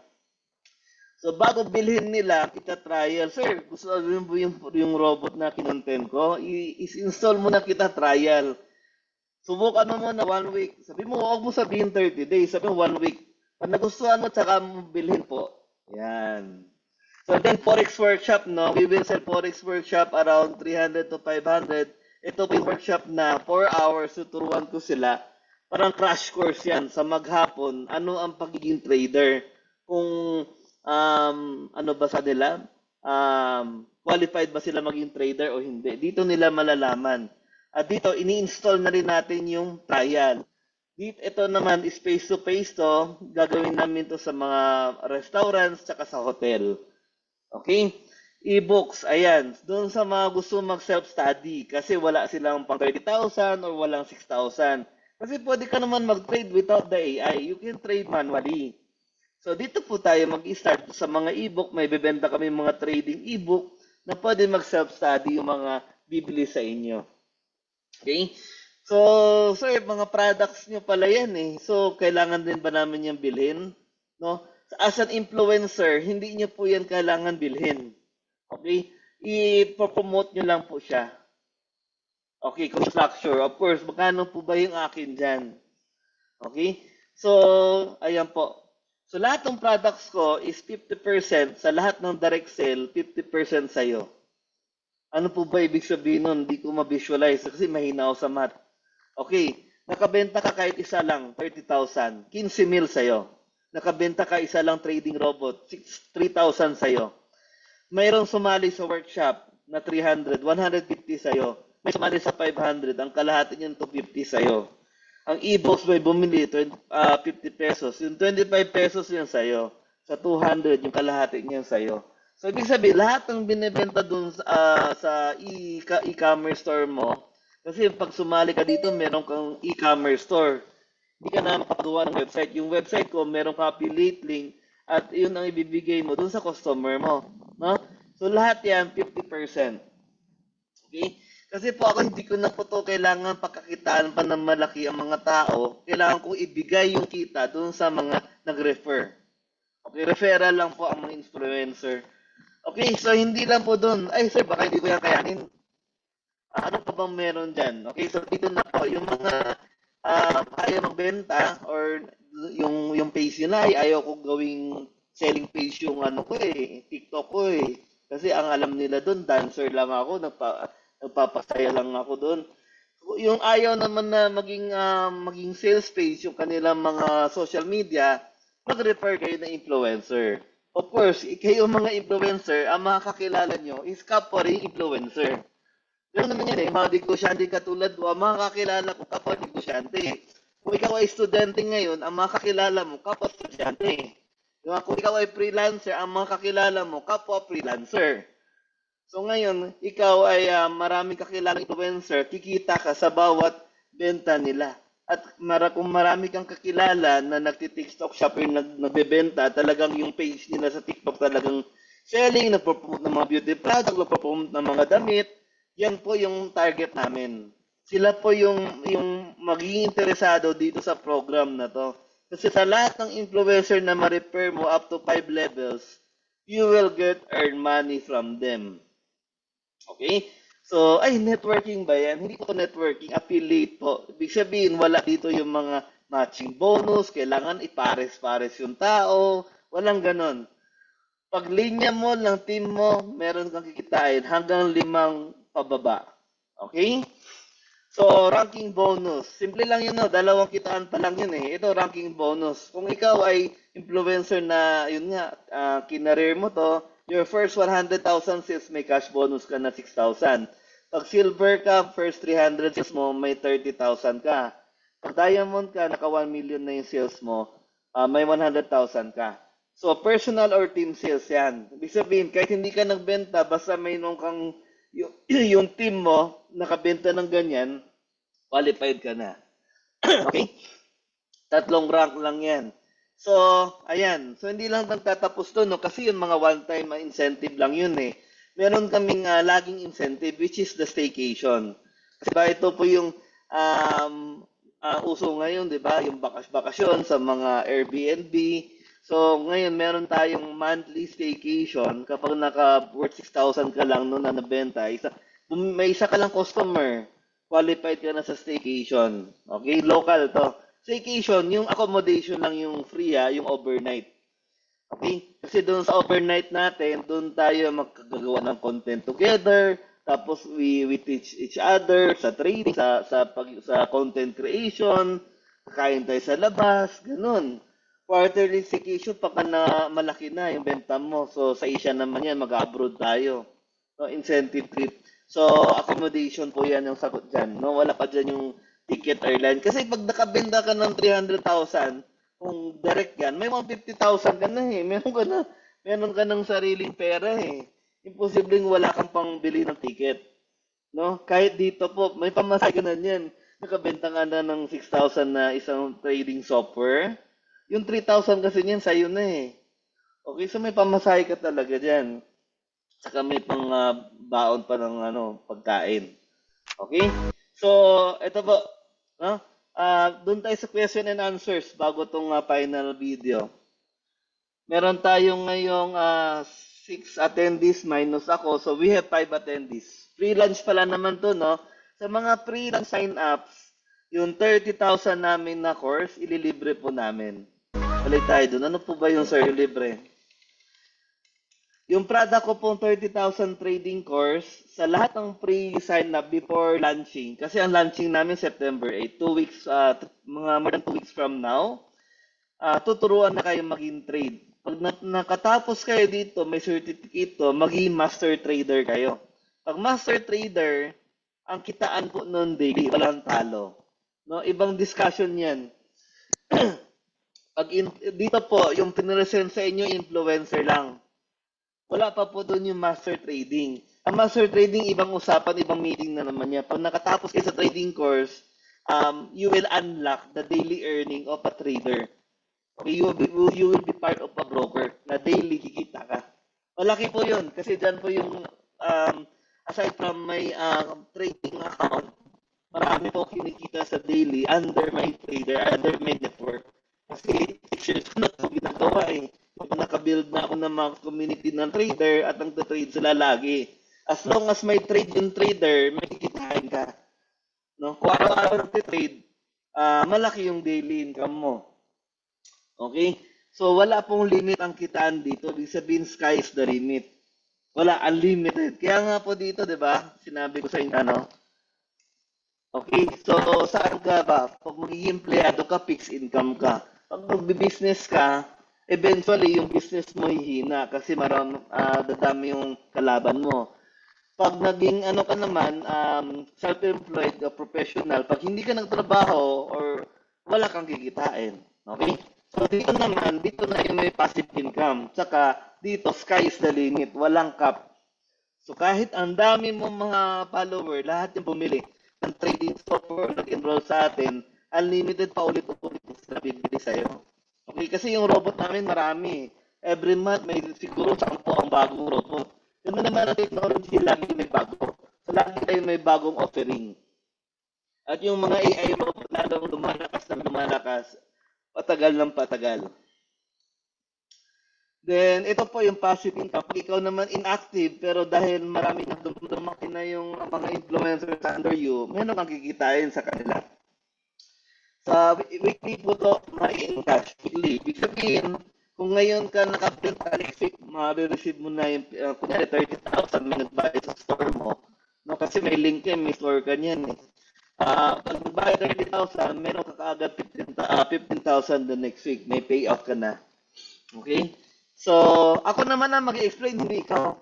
So bago bilhin nila, kita trial. Sir, gusto mo yung robot na kinontent ko? I-install mo na kita trial. Subukan mo muna 1 week. Sabi mo, huwag mo sabihin 30 days. Sabi mo 1 week. Pag nagustuhan mo, tsaka mo bilhin po. Yan. So then Forex Workshop, no? We will sell Forex Workshop around 300 to 500. Ito po yung workshop na 4 hours tuturuan ko sila. Parang crash course yan sa maghapon. Ano ang pagiging trader? Kung ano ba sa nila? Qualified ba sila maging trader o hindi? Dito nila malalaman. At dito, ini-install na rin natin yung trial. Ito naman is face-to-face to. Gagawin namin to sa mga restaurants tsaka sa hotel. Okay? E-books, ayan. Doon sa mga gusto mag-self-study kasi wala silang pang 30,000 or walang 6,000. Kasi pwede ka naman mag-trade without the AI. You can trade manually. So dito po tayo mag-start sa mga e-book. May bebenta kami mga trading e-book na pwede mag-self-study yung mga bibili sa inyo. Okay? So, sir, mga products nyo pala yan eh. So, kailangan din ba namin yung bilhin? No? As an influencer, hindi nyo po yan kailangan bilhin. Okay? I-promote nyo lang po siya. Okay, kung structure. Of course, magkano po ba yung akin dyan? Okay? So, ayan po. So, lahat ng products ko is 50% sa lahat ng direct sale, 50% sa'yo. Ano po ba ibig sabihin nun? Hindi ko ma-visualize kasi mahina ako sa math. Okay, nakabenta ka kahit isa lang, 30,000, 15 mil sa'yo. Nakabenta ka isa lang trading robot, 3,000 sa'yo. Mayroong sumali sa workshop na 300, 150 sa'yo. May sumali sa 500, ang kalahati niyan 250 sa'yo. Ang e-books may bumili, 50 pesos. Yung 25 pesos yan sa'yo. Sa 200, yung kalahati niyan sa'yo. So, ibig sabihin, lahat ng binibenta dun sa e-commerce store mo, kasi pag sumali ka dito, meron kang e-commerce store. Hindi ka na makapagawa ng website. Yung website ko, meron ka affiliate link at yun ang ibibigay mo dun sa customer mo. No? So, lahat yan, 50%. Okay? Kasi po ako, hindi ko na po to kailangan pagkakitaan pa ng malaki ang mga tao. Kailangan kong ibigay yung kita dun sa mga nag-refer. Okay, referral lang po ang mga influencer. Okay, so hindi lang po doon. Ay, sir, baka hindi ko yan kayanin. Ano pa bang meron dyan? Okay, so dito na po, yung mga ayaw magbenta or yung page nila ay ayaw ko gawing selling page yung ano ko TikTok ko Kasi ang alam nila doon, dancer lang ako, nagpapasaya lang ako doon. Yung ayaw naman na maging sales page yung kanilang mga social media, mag-refer kayo ng influencer. Of course, kayo mga influencer, ang makakakilala nyo is kapwa rin influencer. Ganun naman yan mga negosyante katulad mo, ang makakakilala ko kapwa negosyante. Kung ikaw ay estudyante ngayon, ang makakakilala mo kapwa estudyante. Kung ikaw ay freelancer, ang makakakilala mo kapwa freelancer. So ngayon, ikaw ay maraming kakilalang influencer, kikita ka sa bawat benta nila. At kung marami kang kakilala na nagti-TikTok shop yung nagbebenta, talagang yung page nila sa TikTok talagang selling, nagpo-promote ng mga beauty product, nagpo-promote ng mga damit, yan po yung target namin. Sila po yung magiging interesado dito sa program na to. Kasi sa lahat ng influencer na ma-refer mo up to 5 levels, you will earn money from them. Okay? So, ay, networking ba yan? Hindi po networking, affiliate po. Ibig sabihin, wala dito yung mga matching bonus, kailangan ipares-pares yung tao, walang ganon. Pag linya mo ng team mo, meron kang kikitain hanggang 5 pababa. Okay? So, ranking bonus. Simple lang yun, no? 2 kitaan pa lang yun Ito, ranking bonus. Kung ikaw ay influencer na, yun nga, kinareer mo to, your first 100,000 sales, may cash bonus ka na 6,000. Pag silver ka, first 300 sales mo, may 30,000 ka. Pag diamond ka, naka 1 million na yung sales mo, may 100,000 ka. So, personal or team sales yan. Ibig sabihin, kahit hindi ka nagbenta, basta may nung kang yung team mo nakabenta ng ganyan, qualified ka na. Okay? 3 rank lang yan. So, ayan. So, hindi lang nagtatapos to, no? Kasi yung mga one-time incentive lang yun Meron kaming laging incentive, which is the staycation. Kasi ba ito po yung uso ngayon, di ba? Yung bakasyon sa mga Airbnb. So, ngayon, meron tayong monthly staycation. Kapag naka-worth 6,000 ka lang noon na nabenta, may isa ka lang customer, qualified ka na sa staycation. Okay? Local to. Staycation, yung accommodation lang yung free, yung overnight. Okay? Kasi doon sa overnight natin, doon tayo magkagawa ng content together. Tapos we teach each other sa trading, sa content creation, kakain tayo sa labas, ganun. Quarterly vacation pagka na malaki na yung benta mo. So sa Asia naman yan, mag-abroad tayo. No, incentive trip. So accommodation po yan yung sagot dyan. No, wala pa dyan yung ticket airline. Kasi pag nakabenta ka ng 300,000, kung direct yan, may 150,000 ka na meron ka ng sariling pera Imposibleng wala kang pang bili ng ticket. No? Kahit dito po, may pamasahe ka na yan. Nakabenta nga na ng 6,000 na isang trading software. Yung 3,000 kasi niyan sa'yo na Okay, so may pamasahe ka talaga dyan. Saka may pang baon pa ng pagkain. Okay? So, ito po. No? Doon tayo sa question and answers bago itong final video. Meron tayong ngayong 6 attendees minus ako. So, we have 5 attendees. Free lunch pala naman to, no? Sa mga free lunch sign-ups, yung 30,000 namin na course, ililibre po namin. Balik tayo doon. Ano po ba yung sir libre? Yung product ko pong 30,000 trading course, sa lahat ng free sign-up before launching, kasi ang launching namin September 8, 2 weeks, mga more than 2 weeks from now, tuturuan na kayo maging trade. Pag nakatapos kayo dito, may certificate to, maging master trader kayo. Pag master trader, ang kitaan po noon daily, walang talo. No, ibang discussion yan. Dito po, yung pinresent sa inyo, influencer lang. Wala pa po doon yung master trading. Ang master trading, ibang usapan, ibang meeting na naman niya. Pag nakatapos kayo sa trading course, you will unlock the daily earning of a trader. Okay, you will be part of a broker na daily kikita ka. Malaki po yun kasi dyan po yung aside from my trading account, marami po kinikita sa daily under my trader, under my network. Kasi 6 years ko na ito ginagawa eh. Nakabuild na ako ng mga community ng trader at nagtatrade sila lagi. As long as may trade yung trader, may kikitain ka. No? Kung araw-araw nagtitrade, malaki yung daily income mo. Okay? So, wala pong limit ang kitaan dito. Ibig sabihin, sky is the limit. Wala, unlimited. Kaya nga po dito, di ba? Sinabi ko sa inyo, ano? Okay, so saan ka ba? Pag magiging empleyado ka, fixed income ka. Pag magbi-business ka, eventually yung business mo hihina kasi dadami yung kalaban mo. Pag naging ano ka naman, self-employed o professional, pag hindi ka nagtrabaho or wala kang kikitain. Okay? So dito naman, dito na yung may passive income. Tsaka dito, sky is the limit. Walang cap. So kahit ang dami mong mga follower, lahat yung bumili ng trading software nag-enroll sa atin, unlimited pa ulit-ulit sila bibili sa'yo. Okay, kasi yung robot namin marami. Every month may siguro 10 ang bagong robot. Yun na naman ang technology, lagi may bago. So lagi tayo may bagong offering. At yung mga AI robot lalong lumalakas ng lumalakas, patagal ng patagal. Then, ito po yung passive income. Pag ikaw naman inactive, pero dahil marami na dumaki na yung mga influencers under you, meron kang kikitain sa kanila. Sa weekly po to, may cash weekly. Ibig sabihin, kung ngayon ka nakabenta, next week, ma-receive mo na yung, kunyari, 30,000, may nagbayad sa store mo. No, kasi may link yan, may store ka niyan eh. Pag nagbayad 30,000, meron ka kaagad 15,000 the next week. May payoff ka na. Okay? So, ako naman na mag-explain, hindi ikaw.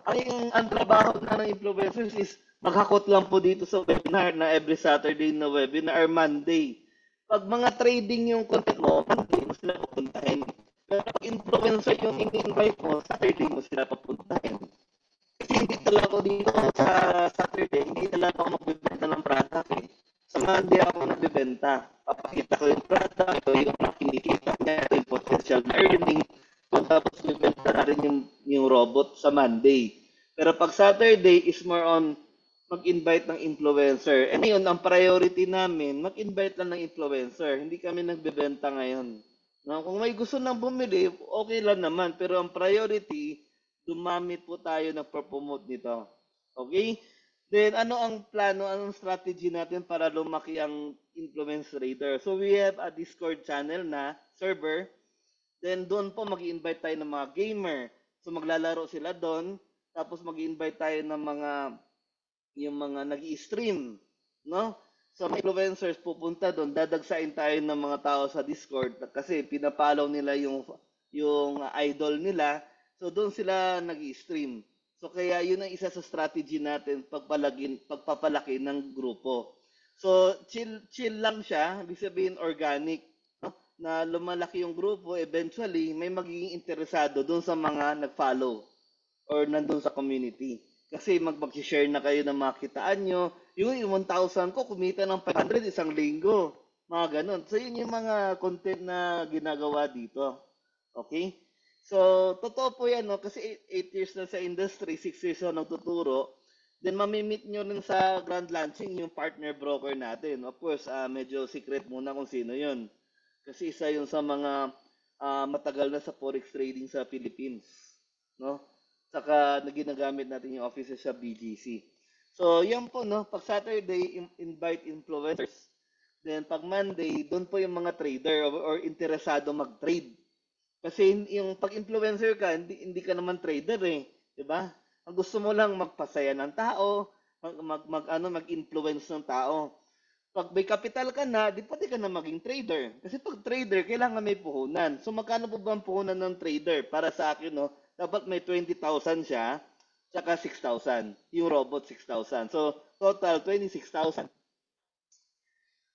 Ang trabaho na ng influencers is maghakot lang po dito sa webinar na every Saturday na webinar or Monday. Pag mga trading yung content mo, Monday mo sila papuntahin. Pero pag influencer yung in-invite mo, Saturday mo sila papuntahin. Kasi hindi talaga ako dito sa Saturday, hindi talaga ako magbibenta ng product eh. Sa Monday ako nagbibenta. Papakita ko yung product, ito yung kinikita niya, ito yung potential na earning. Tapos bibenta na rin yung robot sa Monday. Pero pag Saturday is more on mag-invite ng influencer. And yun, ang priority namin, mag-invite lang ng influencer. Hindi kami nagbebenta ngayon. No? Kung may gusto nang bumili, okay lang naman. Pero ang priority, dumami po tayo na promote nito. Okay? Then, ano ang plano, anong strategy natin para lumaki ang influence trader? So, we have a Discord channel na server. Then, doon po mag-invite tayo ng mga gamer. So, maglalaro sila doon. Tapos, mag-invite tayo ng yung mga nag-i-stream. No? So, mga influencers pupunta doon. Dadagsain tayo ng mga tao sa Discord kasi pinapalaw nila yung idol nila. So, doon sila nag-i-stream. So, kaya yun ang isa sa strategy natin pagpapalaki ng grupo. So, chill lang siya. Ibig sabihin, organic. No? Na lumalaki yung grupo, eventually, may magiging interesado doon sa mga nag-follow or nandun sa community. Kasi mag-share na kayo ng mga kitaan nyo. Yung 1,000 ko, kumita ng 500 isang linggo. Mga ganun. So, yun yung mga content na ginagawa dito. Okay? So, totoo po yan, no? Kasi 8 years na sa industry, 6 years na nagtuturo. Then, mamimit nyo rin sa grand launching yung partner broker natin. Of course, medyo secret muna kung sino yun. Kasi isa yun sa mga matagal na sa forex trading sa Philippines. No? Saka ginagamit natin yung offices sa BGC. So, yan po, no? Pag Saturday, invite influencers. Then, pag Monday, doon po yung mga trader or interesado mag-trade. Kasi yung pag-influencer ka, hindi ka naman trader eh. Diba? Ang gusto mo lang magpasaya ng tao, mag-influence ng tao. Pag may capital ka na, di pwede ka na maging trader. Kasi pag trader, kailangan may puhunan. So, magkano po ba ang puhunan ng trader? Para sa akin, no? Dapat may 20,000 siya, tsaka 6,000. Yung robot, 6,000. So, total, 26,000.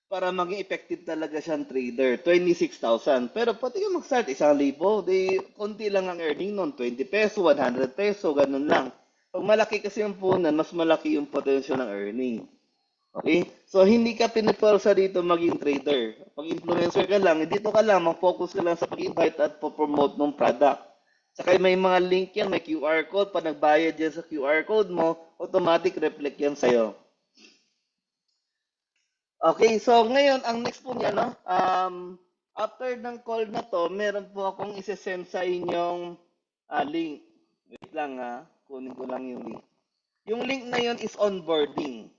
para maging effective talaga siyang trader, 26,000. Pero pati yung mag-start, 1,000, di konti lang ang earning nun, 20 peso, 100 peso, ganun lang. Pag malaki kasi yung punan, mas malaki yung potential ng earning. Okay? So, hindi ka pinipwersa dito maging trader. Pag influencer ka lang, dito ka lang, mag-focus ka lang sa pag-invite at po-promote ng product. Saka may mga link yan, may QR code. Pag nagbayad yan sa QR code mo, automatic reflect yan sa'yo. Okay, so ngayon, ang next po niya, no? After ng call na to, meron po akong isesend sa inyong link. Wait lang kunin ko lang yung link. Yung link na yun is onboarding.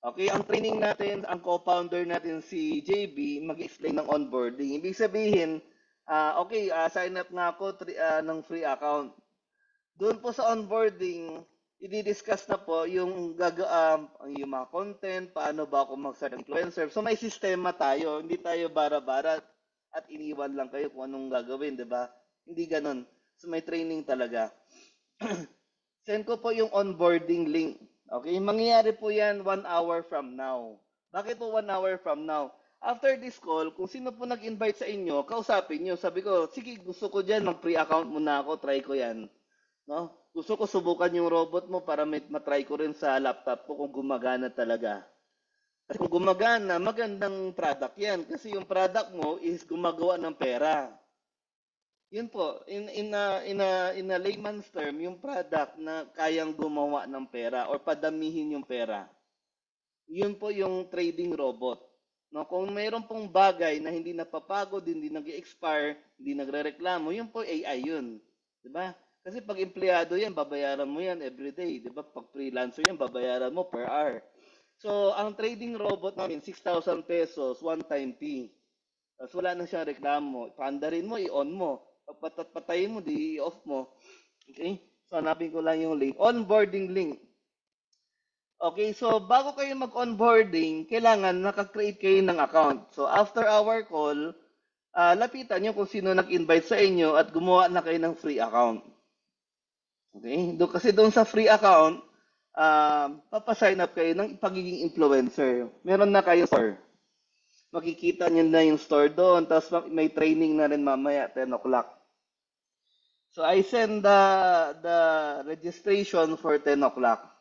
Okay, ang training natin, ang co-founder natin si JB, mag-explain ng onboarding. Ibig sabihin, sign up nga ako ng free account. Doon po sa onboarding, i-discuss na po yung mga content, paano ba ako mag-start ng influencer. So may sistema tayo, hindi tayo bara-bara at iniwan lang kayo kung anong gagawin, 'di ba? Hindi ganoon. So may training talaga. Send ko po yung onboarding link. Okay, mangyayari po yan 1 hour from now. Bakit po 1 hour from now? After this call, kung sino po nag-invite sa inyo, kausapin nyo. Sabi ko, sige, gusto ko dyan, mag-free account muna ako, try ko yan. No? Gusto ko subukan yung robot mo para matry ko rin sa laptop ko kung gumagana talaga. Kasi kung gumagana, magandang product yan. Kasi yung product mo is gumagawa ng pera. Yun po, in a layman's term, yung product na kayang gumawa ng pera or padamihin yung pera. Yun po yung trading robot. No, kung mayroon pong bagay na hindi napapagod, hindi nag-expire, hindi nagrereklamo, yun po AI yun. 'Di ba? Kasi pag empleyado yan, babayaran mo yan every day. 'Di ba? Pag freelancer yan, babayaran mo per hour. So, ang trading robot namin, 6,000 pesos, one-time fee. Tapos wala na siyang reklamo. Paandarin mo, i-on mo. Pag patayin mo, di i-off mo. Okay? So, hanapin ko lang yung link. Onboarding link. Okay, so bago kayo mag-onboarding, kailangan nakakreate kayo ng account. So, after our call, lapitan nyo kung sino nag-invite sa inyo at gumawa na kayo ng free account. Okay? Kasi doon sa free account, papasign up kayo ng pagiging influencer. Meron na kayo store. Makikita nyo na yung store doon. Tapos may training na rin mamaya, 10 o'clock. So I send the registration for 10 o'clock.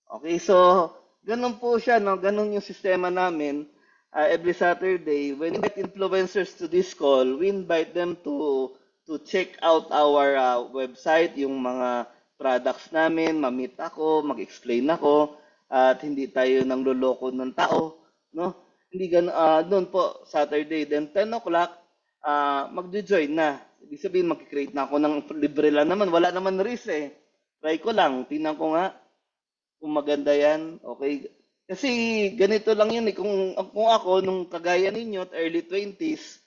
Okay, so ganun po siya, no? Ganun yung sistema namin. Every Saturday, when we invite influencers to this call, we invite them to check out our website, yung mga products namin, ma-meet ako, mag-explain ako, at hindi tayo nang loloko ng tao, no? Hindi doon po Saturday, then 10 o'clock, magjo-join na. Ibig sabihin, mag-create na ako ng libre lang naman. Wala naman risk eh. Try ko lang. Tingnan ko nga kung maganda yan. Okay. Kasi ganito lang yun eh. Kung ako, nung kagaya ninyo at early 20s,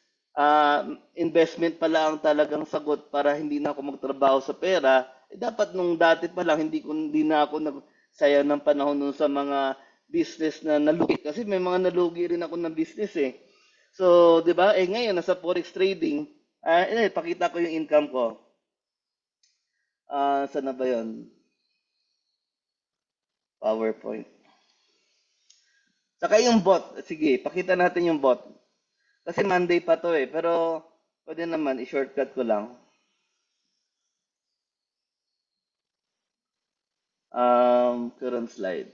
investment pala ang talagang sagot para hindi na ako magtrabaho sa pera. Dapat nung dati pa lang, hindi na ako nagsayang ng panahon nun sa mga business na nalugi. Kasi may mga nalugi rin ako ng business eh. So, di ba? Ngayon, nasa forex trading, pakita ko yung income ko. Saan na ba yun? PowerPoint. Saka yung bot. Sige, pakita natin yung bot. Kasi Monday pa to eh. Pero, pwede naman, i-shortcut ko lang. Current slide.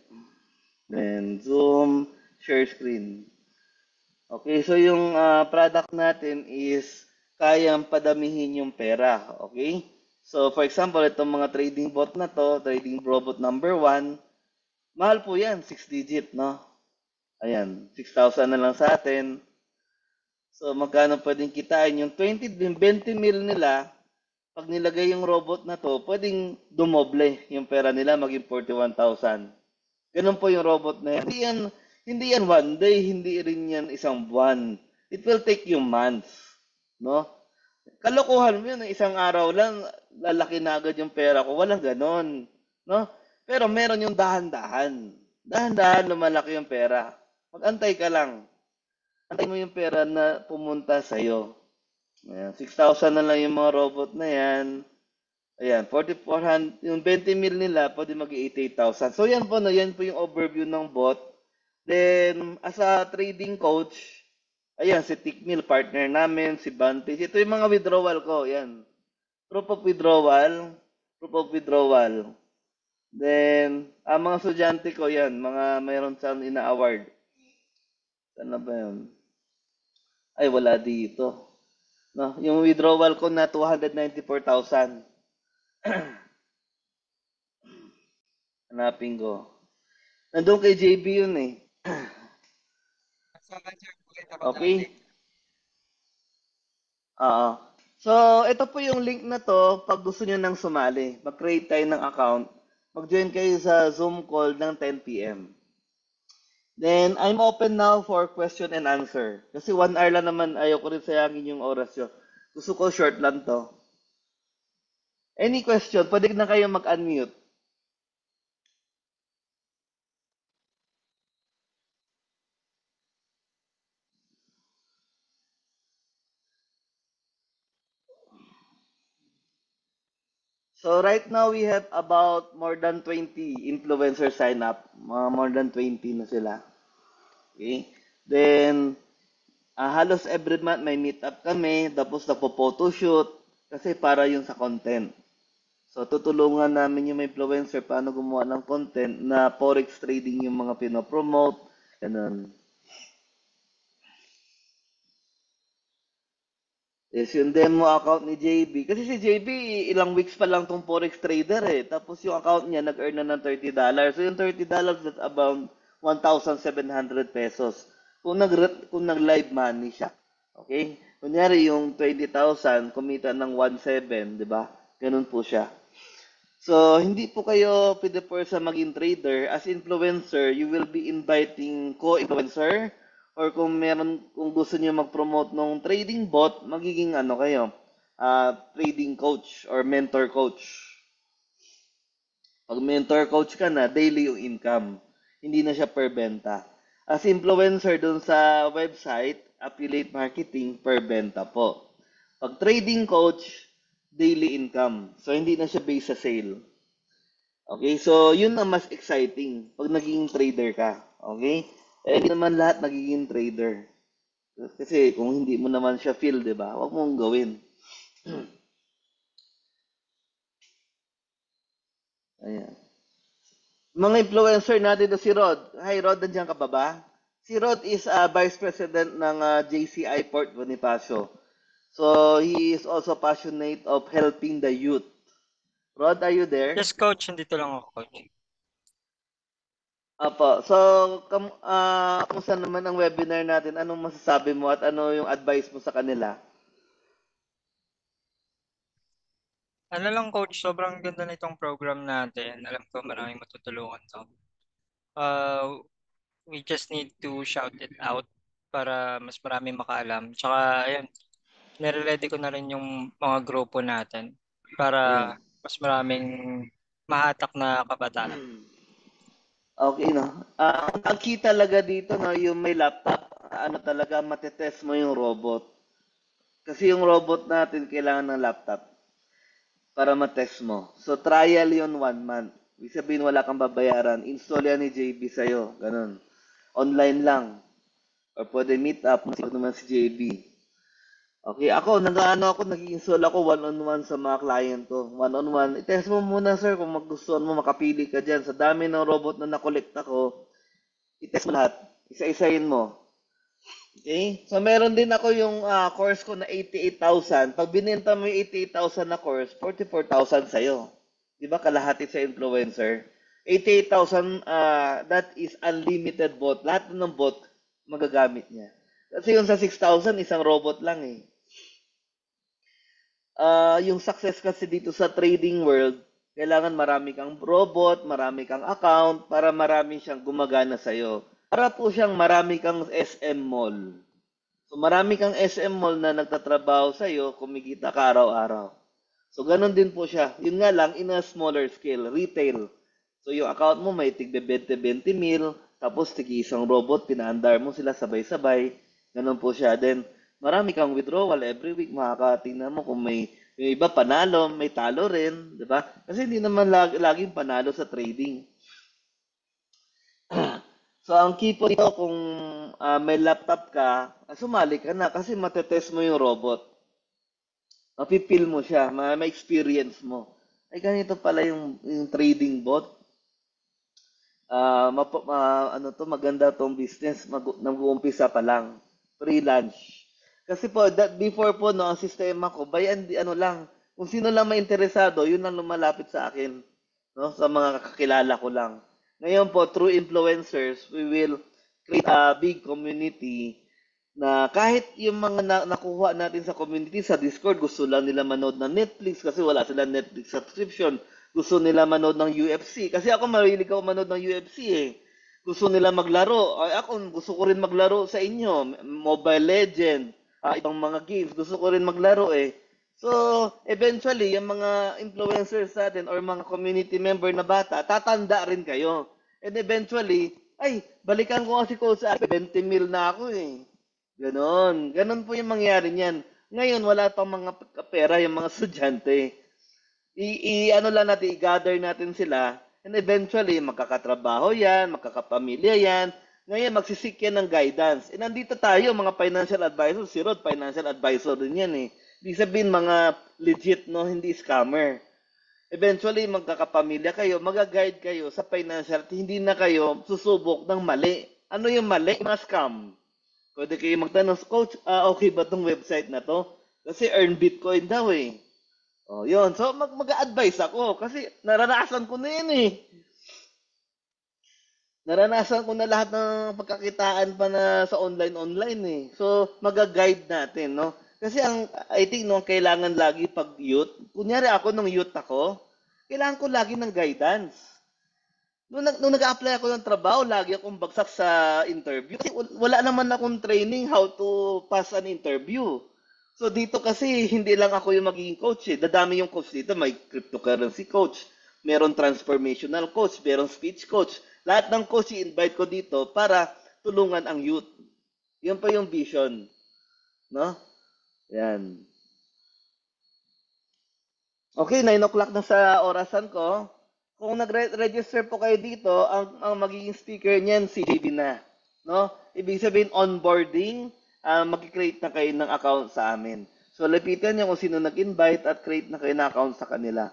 Then, zoom, share screen. Okay, so yung product natin is kayang padamihin yung pera. Okay? So, for example, itong mga trading bot na to, trading robot number 1, mahal po yan, 6 digit, no? Ayan, 6,000 na lang sa atin. So, magkano pwedeng kitain? Yung 20 mil nila, pag nilagay yung robot na to, pwedeng dumoble yung pera nila, maging 41,000. Ganun po yung robot na yan. Hindi yan one day, hindi rin yan isang buwan. It will take you months. No? Kalokohan mo yun, isang araw lang, lalaki na agad yung pera ko. Walang ganon. No? Pero meron yung dahan-dahan. Dahan-dahan lumalaki yung pera. Mag-antay ka lang. Antay mo yung pera na pumunta sa'yo. Ayan, 6,000 na lang yung mga robot na yan. Ayan, 4,400, yung 20 mil nila, pwede mag-88,000. So yan po, no, yan po yung overview ng bot. Then, as a trading coach, ayan, si Tickmill, partner namin, si Vantage. Ito yung mga withdrawal ko, yan. Proof of withdrawal, proof of withdrawal. Then, ang mga estudyante ko, yan, mga mayroon siyang ina-award. Saan na ba yun? Ay, wala dito. No, yung withdrawal ko na 294,000. Hanapin ko. Nandun kay JB yun eh. Okay? Oo. So, ito po yung link na to pag gusto nyo nang sumali. Mag-create tayo ng account. Mag-join kayo sa Zoom call ng 10 p.m. Then, I'm open now for question and answer. Kasi 1 hour lang naman, ayoko rin sayangin yung oras yun. Gusto ko short lang to. Any question, pwede na kayo mag-unmute. So right now we have about more than 20 influencers sign up. More than 20 na sila. Okay? Then, halos every month may meet up kami, tapos nagpo-photoshoot kasi para yun sa content. So tutulungan namin yung influencer paano gumawa ng content na forex trading yung mga pinopromote. Ganun. Yes, yung demo account ni JB. Kasi si JB, ilang weeks pa lang tong forex trader eh. Tapos yung account niya, nag-earn na ng $30. So yung $30, that's about 1,700 pesos. Kung nag-live money siya. Okay? Kunyari yung 20,000, kumita ng 1,700, di ba? Ganun po siya. So, hindi po kayo pwede po sa maging trader. As influencer, you will be inviting co-influencer or kung gusto niyo mag-promote ng trading bot, magiging ano kayo, trading coach or mentor coach. Pag mentor coach ka na, daily yung income. Hindi na siya per benta. As influencer dun sa website, affiliate marketing, per benta po. Pag trading coach, daily income. So, hindi na siya based sa sale. Okay, so yun ang mas exciting pag naging trader ka. Okay? Eh, hindi naman lahat nagiging trader. Kasi kung hindi mo naman siya feel, di ba? Huwag mong gawin. Ayan. Mga influencer natin na si Rod. Hi Rod, nandiyan ka pa ba? Si Rod is Vice President ng JCI Port Bonifacio. So, he is also passionate of helping the youth. Rod, are you there? Yes, coach. Nandito lang ako, coach. Apo. So, kamusta naman ang webinar natin? Anong masasabi mo at ano yung advice mo sa kanila? Ano lang, coach, sobrang ganda nitong program natin. Alam ko maraming matutulungan to. We just need to shout it out para mas marami makaalam. Tsaka, ayun, nire-ready ko na rin yung mga grupo natin para Ayun. mas maraming mahatak na kabataan. Okay, no? Ang key talaga dito, no, yung may laptop, ano talaga, matetest mo yung robot. Kasi yung robot natin kailangan ng laptop para matest mo. So, trial yon 1 month. Ibig sabihin, wala kang babayaran. Install yan ni JB sa'yo. Ganun. Online lang. Or pwede meet up. Masipag naman si JB. Okay, nag-install ako one-on-one sa mga client ko. One-on-one. I-test mo muna, sir, kung magustuhan mo, makapili ka dyan. Sa dami ng robot na nakolekta ko, i-test mo lahat. Isa-isahin mo. Okay? So, meron din ako yung course ko na 88,000. Pag binenta mo yung 88,000 na course, 44,000 sa'yo. Di ba? Kalahati sa influencer. 88,000, that is unlimited bot. Lahat ng bot, magagamit niya. Kasi yung sa 6,000, isang robot lang eh. Yung success kasi dito sa trading world, kailangan marami kang robot, marami kang account, para marami siyang gumagana sa'yo. Para po siyang marami kang SM mall. So marami kang SM mall na nagtatrabaho sa'yo, kumikita ka araw-araw. So ganun din po siya. Yun nga lang, in a smaller scale, retail. So yung account mo may tigbe 20 mil, tapos tigi isang robot, pinaandar mo sila sabay-sabay. Ganun po siya. Then, marami kang withdrawal every week. Makakatingnan mo kung may yung iba panalo, may talo rin, di ba? Kasi hindi naman laging panalo sa trading. So, ang key po dito kung may laptop ka, sumali ka na kasi matetest mo yung robot. Mapipil mo siya, ma-experience mo. Ay, ganito pala yung trading bot. Maganda tong business. Nag-uumpisa pa lang. Free-lunch. Kasi po, before po, no, ang sistema ko, ano lang, kung sino lang interesado, yun lang lumalapit sa akin. No, sa mga kakilala ko lang. Ngayon po, through influencers, we will create a big community na kahit yung mga nakuha natin sa community sa Discord, gusto lang nila manood ng Netflix kasi wala silang Netflix subscription. Gusto nila manood ng UFC. Kasi ako mahilig ako manood ng UFC eh. Gusto nila maglaro. Ay, ako gusto ko rin maglaro sa inyo. Mobile Legend, ibang mga games. Gusto ko rin maglaro eh. So, eventually, yung mga influencers natin or mga community member na bata, tatanda rin kayo. And eventually, ay, balikan ko kasi ko sa 20 mil na ako eh. Ganon. Ganon po yung mangyari niyan. Ngayon, wala pang mga pera yung mga estudyante. Ano lang natin, i-gather natin sila, and eventually, magkakatrabaho yan, magkakapamilya yan. Ngayon, magsisik yan ng guidance. Nandito tayo, mga financial advisors. Si Rod, financial advisor din yan eh. Ibig sabihin, mga legit, no, hindi scammer. Eventually, magkakapamilya kayo, mag-guide kayo sa financial, hindi na kayo susubok ng mali. Ano yung mali? Mga scam. Pwede kayo magtanong, Coach, okay ba tong website na to? Kasi earn Bitcoin daw eh. Oh, yun. So, mag-a-advise ako kasi naranasan ko na yan eh. Naranasan ko na lahat ng pagkakitaan pa na sa online eh. So, mag-guide natin, no? Kasi I think, no, kailangan lagi pag youth, kunyari ako nung youth ako, kailangan ko lagi ng guidance. Nung nag-apply ako ng trabaho, lagi akong bagsak sa interview. Kasi wala naman akong training how to pass an interview. So dito kasi, hindi lang ako yung magiging coach eh. Dadami yung coach dito. May cryptocurrency coach, meron transformational coach, meron speech coach. Lahat ng coach i-invite ko dito para tulungan ang youth. Yan pa yung vision. No? Yan. Okay, 9 o'clock na sa orasan ko. Kung nag-register po kayo dito, ang magiging speaker niyan si JB na. No? Ibig sabihin, onboarding, mag-create na kayo ng account sa amin. So, lapitan niyo kung sino nag-invite at create na kayo ng account sa kanila.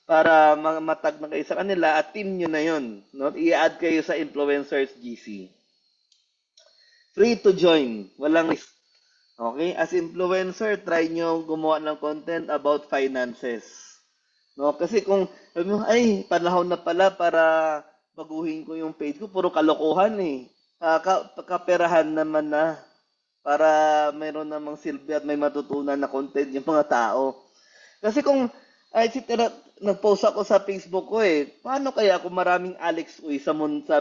Para matag na kayo sa kanila at team nyo na yun. No? I-add kayo sa Influencers GC. Free to join. Walang risk. Okay? As influencer, try nyo gumawa ng content about finances. No, kasi kung ay panahon na pala para baguhin ko yung page ko, puro kalokohan eh. Kaperahan naman na para mayroon namang silbi at may matutunan na content yung mga tao. Kasi kung nag-post ako sa Facebook ko eh, paano kaya kung maraming Alex Uy sa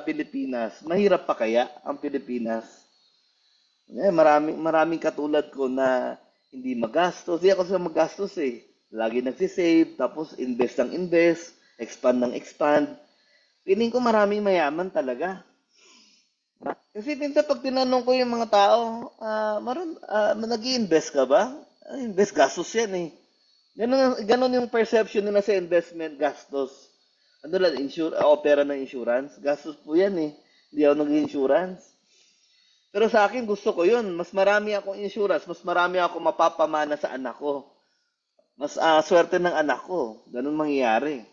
Pilipinas? Mahirap pa kaya ang Pilipinas? Maraming katulad ko na hindi magastos. Hindi ako sa magastos eh. Lagi nagsisave, tapos invest ng invest, expand ng expand. Feeling ko maraming mayaman talaga. Kasi minsan pag tinanong ko yung mga tao, nag-i-invest ka ba? Invest, gastos yan eh. Ganon yung perception nila sa investment, gastos. Ano lang, opera ng insurance? Gastos po yan eh. Hindi ako nag-insurance. Pero sa akin, gusto ko yun. Mas marami akong insurance, mas marami akong mapapamana sa anak ko. Mas swerte ng anak ko. Ganun mangyayari.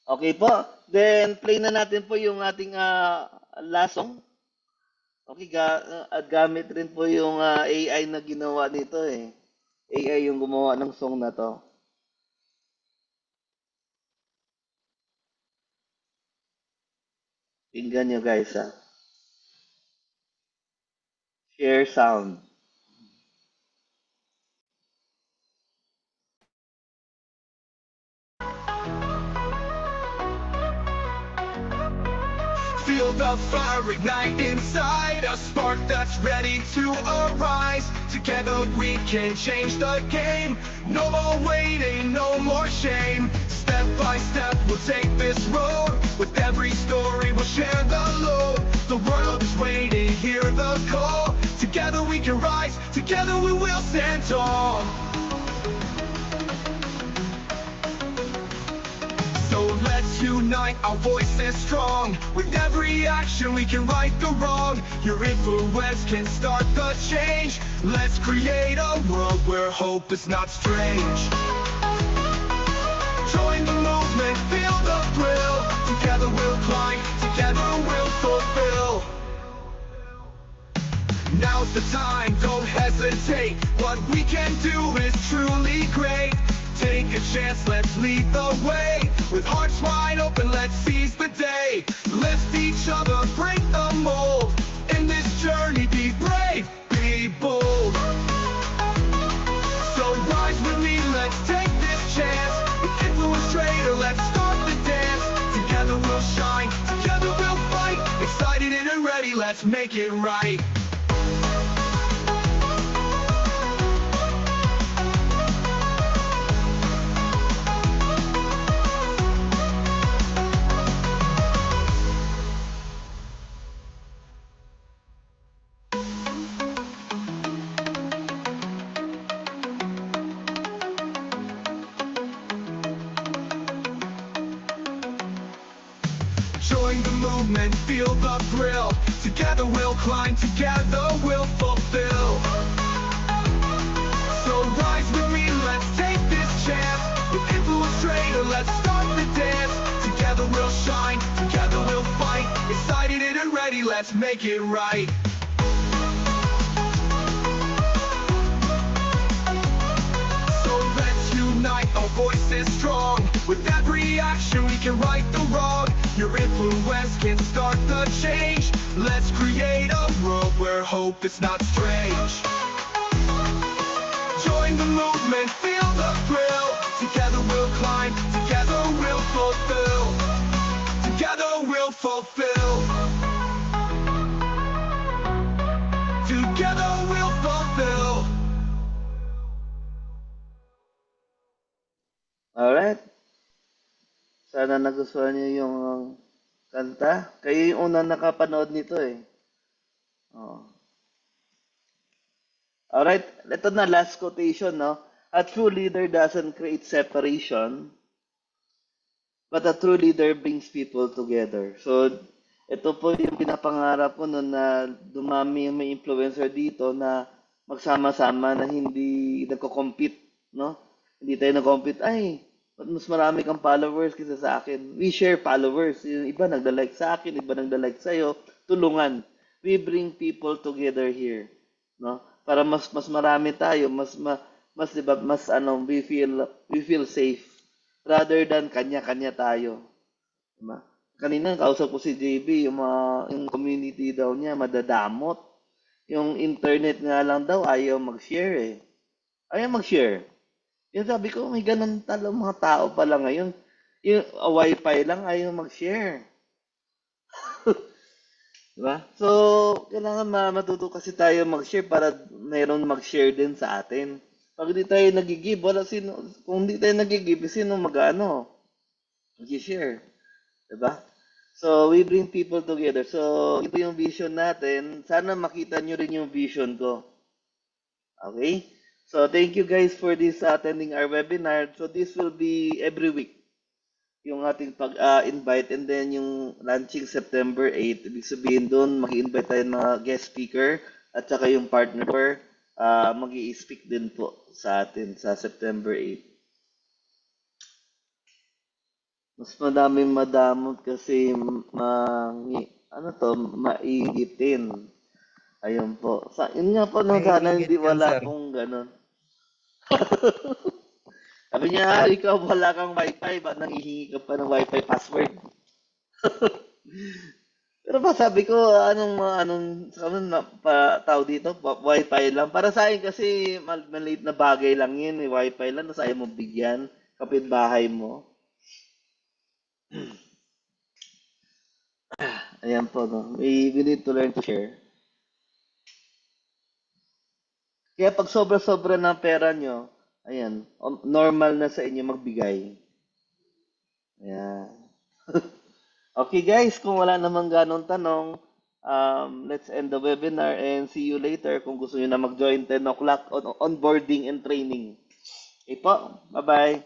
Okay po. Then, play na natin po yung ating last song. Okay, gamit rin po yung AI na ginawa dito eh. AI yung gumawa ng song na to. Tingnan nyo guys ha. Share sound. Feel the fire ignite inside, a spark that's ready to arise. Together we can change the game. No more waiting, no more shame. Step by step we'll take this road. With every story we'll share the load. The world is waiting, hear the call. Together we can rise, together we will stand tall. So let's Let's unite, our voices strong. With every action we can right the wrong. Your influence can start the change. Let's create a world where hope is not strange. Join the movement, feel the thrill. Together we'll climb, together we'll fulfill. Now's the time, don't hesitate. What we can do is truly great. Take a chance, let's lead the way. With hearts wide open, let's seize the day. Lift each other, break the mold. In this journey, be brave, be bold. So rise with me, let's take this chance. With influence trader, let's start the dance. Together we'll shine, together we'll fight. Excited and ready, let's make it right. Join the movement, feel the thrill. Together we'll climb, together we'll fulfill. So rise with me, let's take this chance. With influence trader, let's start the dance. Together we'll shine, together we'll fight. Excited and ready, let's make it right. So let's unite, our voices strong. With every action we can right the wrong. Your influence can start the change. Let's create a world where hope is not strange. Join the movement, feel the thrill. Together we'll climb, together we'll fulfill. Together we'll fulfill. Together we'll fulfill. Alright. Sana nagustuhan niyo yung kanta. Kayo yung unang nakapanood nito eh. Oh. Alright, ito na last quotation, no? A true leader doesn't create separation, but a true leader brings people together. So, ito po yung pinapangarap ko noon na dumami yung may influencer dito na magsama-sama na hindi nagko-compete, no? Hindi tayo nag-compete, ay, mas marami kang followers kaysa sa akin. We share followers. Yung iba nagda-like sa akin, iba nagda-like sa'yo. Tulungan. We bring people together here, no? Para mas marami tayo, mas 'di ba, mas we feel safe rather than kanya-kanya tayo. Diba? Kanina kausap ko si JB, yung community daw niya madadamot. Yung internet nga lang daw ayaw mag-share eh. Ayaw mag-share. Yung sabi ko, may ganun talo mga tao pala ngayon. Yung wifi lang ayaw mag-share. Diba? So, kailangan matuto kasi tayo mag-share para mayroon mag-share din sa atin. Pag di tayo nagigib, kung di tayo nagigib, sino mag-share? Diba? So, we bring people together. So, ito yung vision natin. Sana makita nyo rin yung vision ko. Okay? So, thank you guys for this attending our webinar. So, this will be every week. Yung ating pag-invite and then yung launching September 8. Ibig sabihin doon, mag-invite tayo ng guest speaker at saka yung partner mag-i-speak din po sa atin sa September 8. Mas madaming madamot kasi maigitin. Ayun po. Yun nga po, no, sana Naiingit hindi yan, wala sir. pong ganun. Sabi niya, ikaw wala kang wifi, ba't nanghihingi ka pa ng wifi password? Pero pa sabi ko, anong tao dito, wifi lang. Para sa akin kasi, maliit na bagay lang yun, wifi lang, nasa ayaw mo bigyan, kapitbahay mo. Ayan po, no? We need to learn to share. Kaya pag sobra-sobra ng pera nyo, ayan, normal na sa inyo magbigay. Ayan. Okay guys, kung wala namang ganong tanong, let's end the webinar and see you later kung gusto nyo na mag-join 10 o'clock on onboarding and training. Okay po, bye-bye.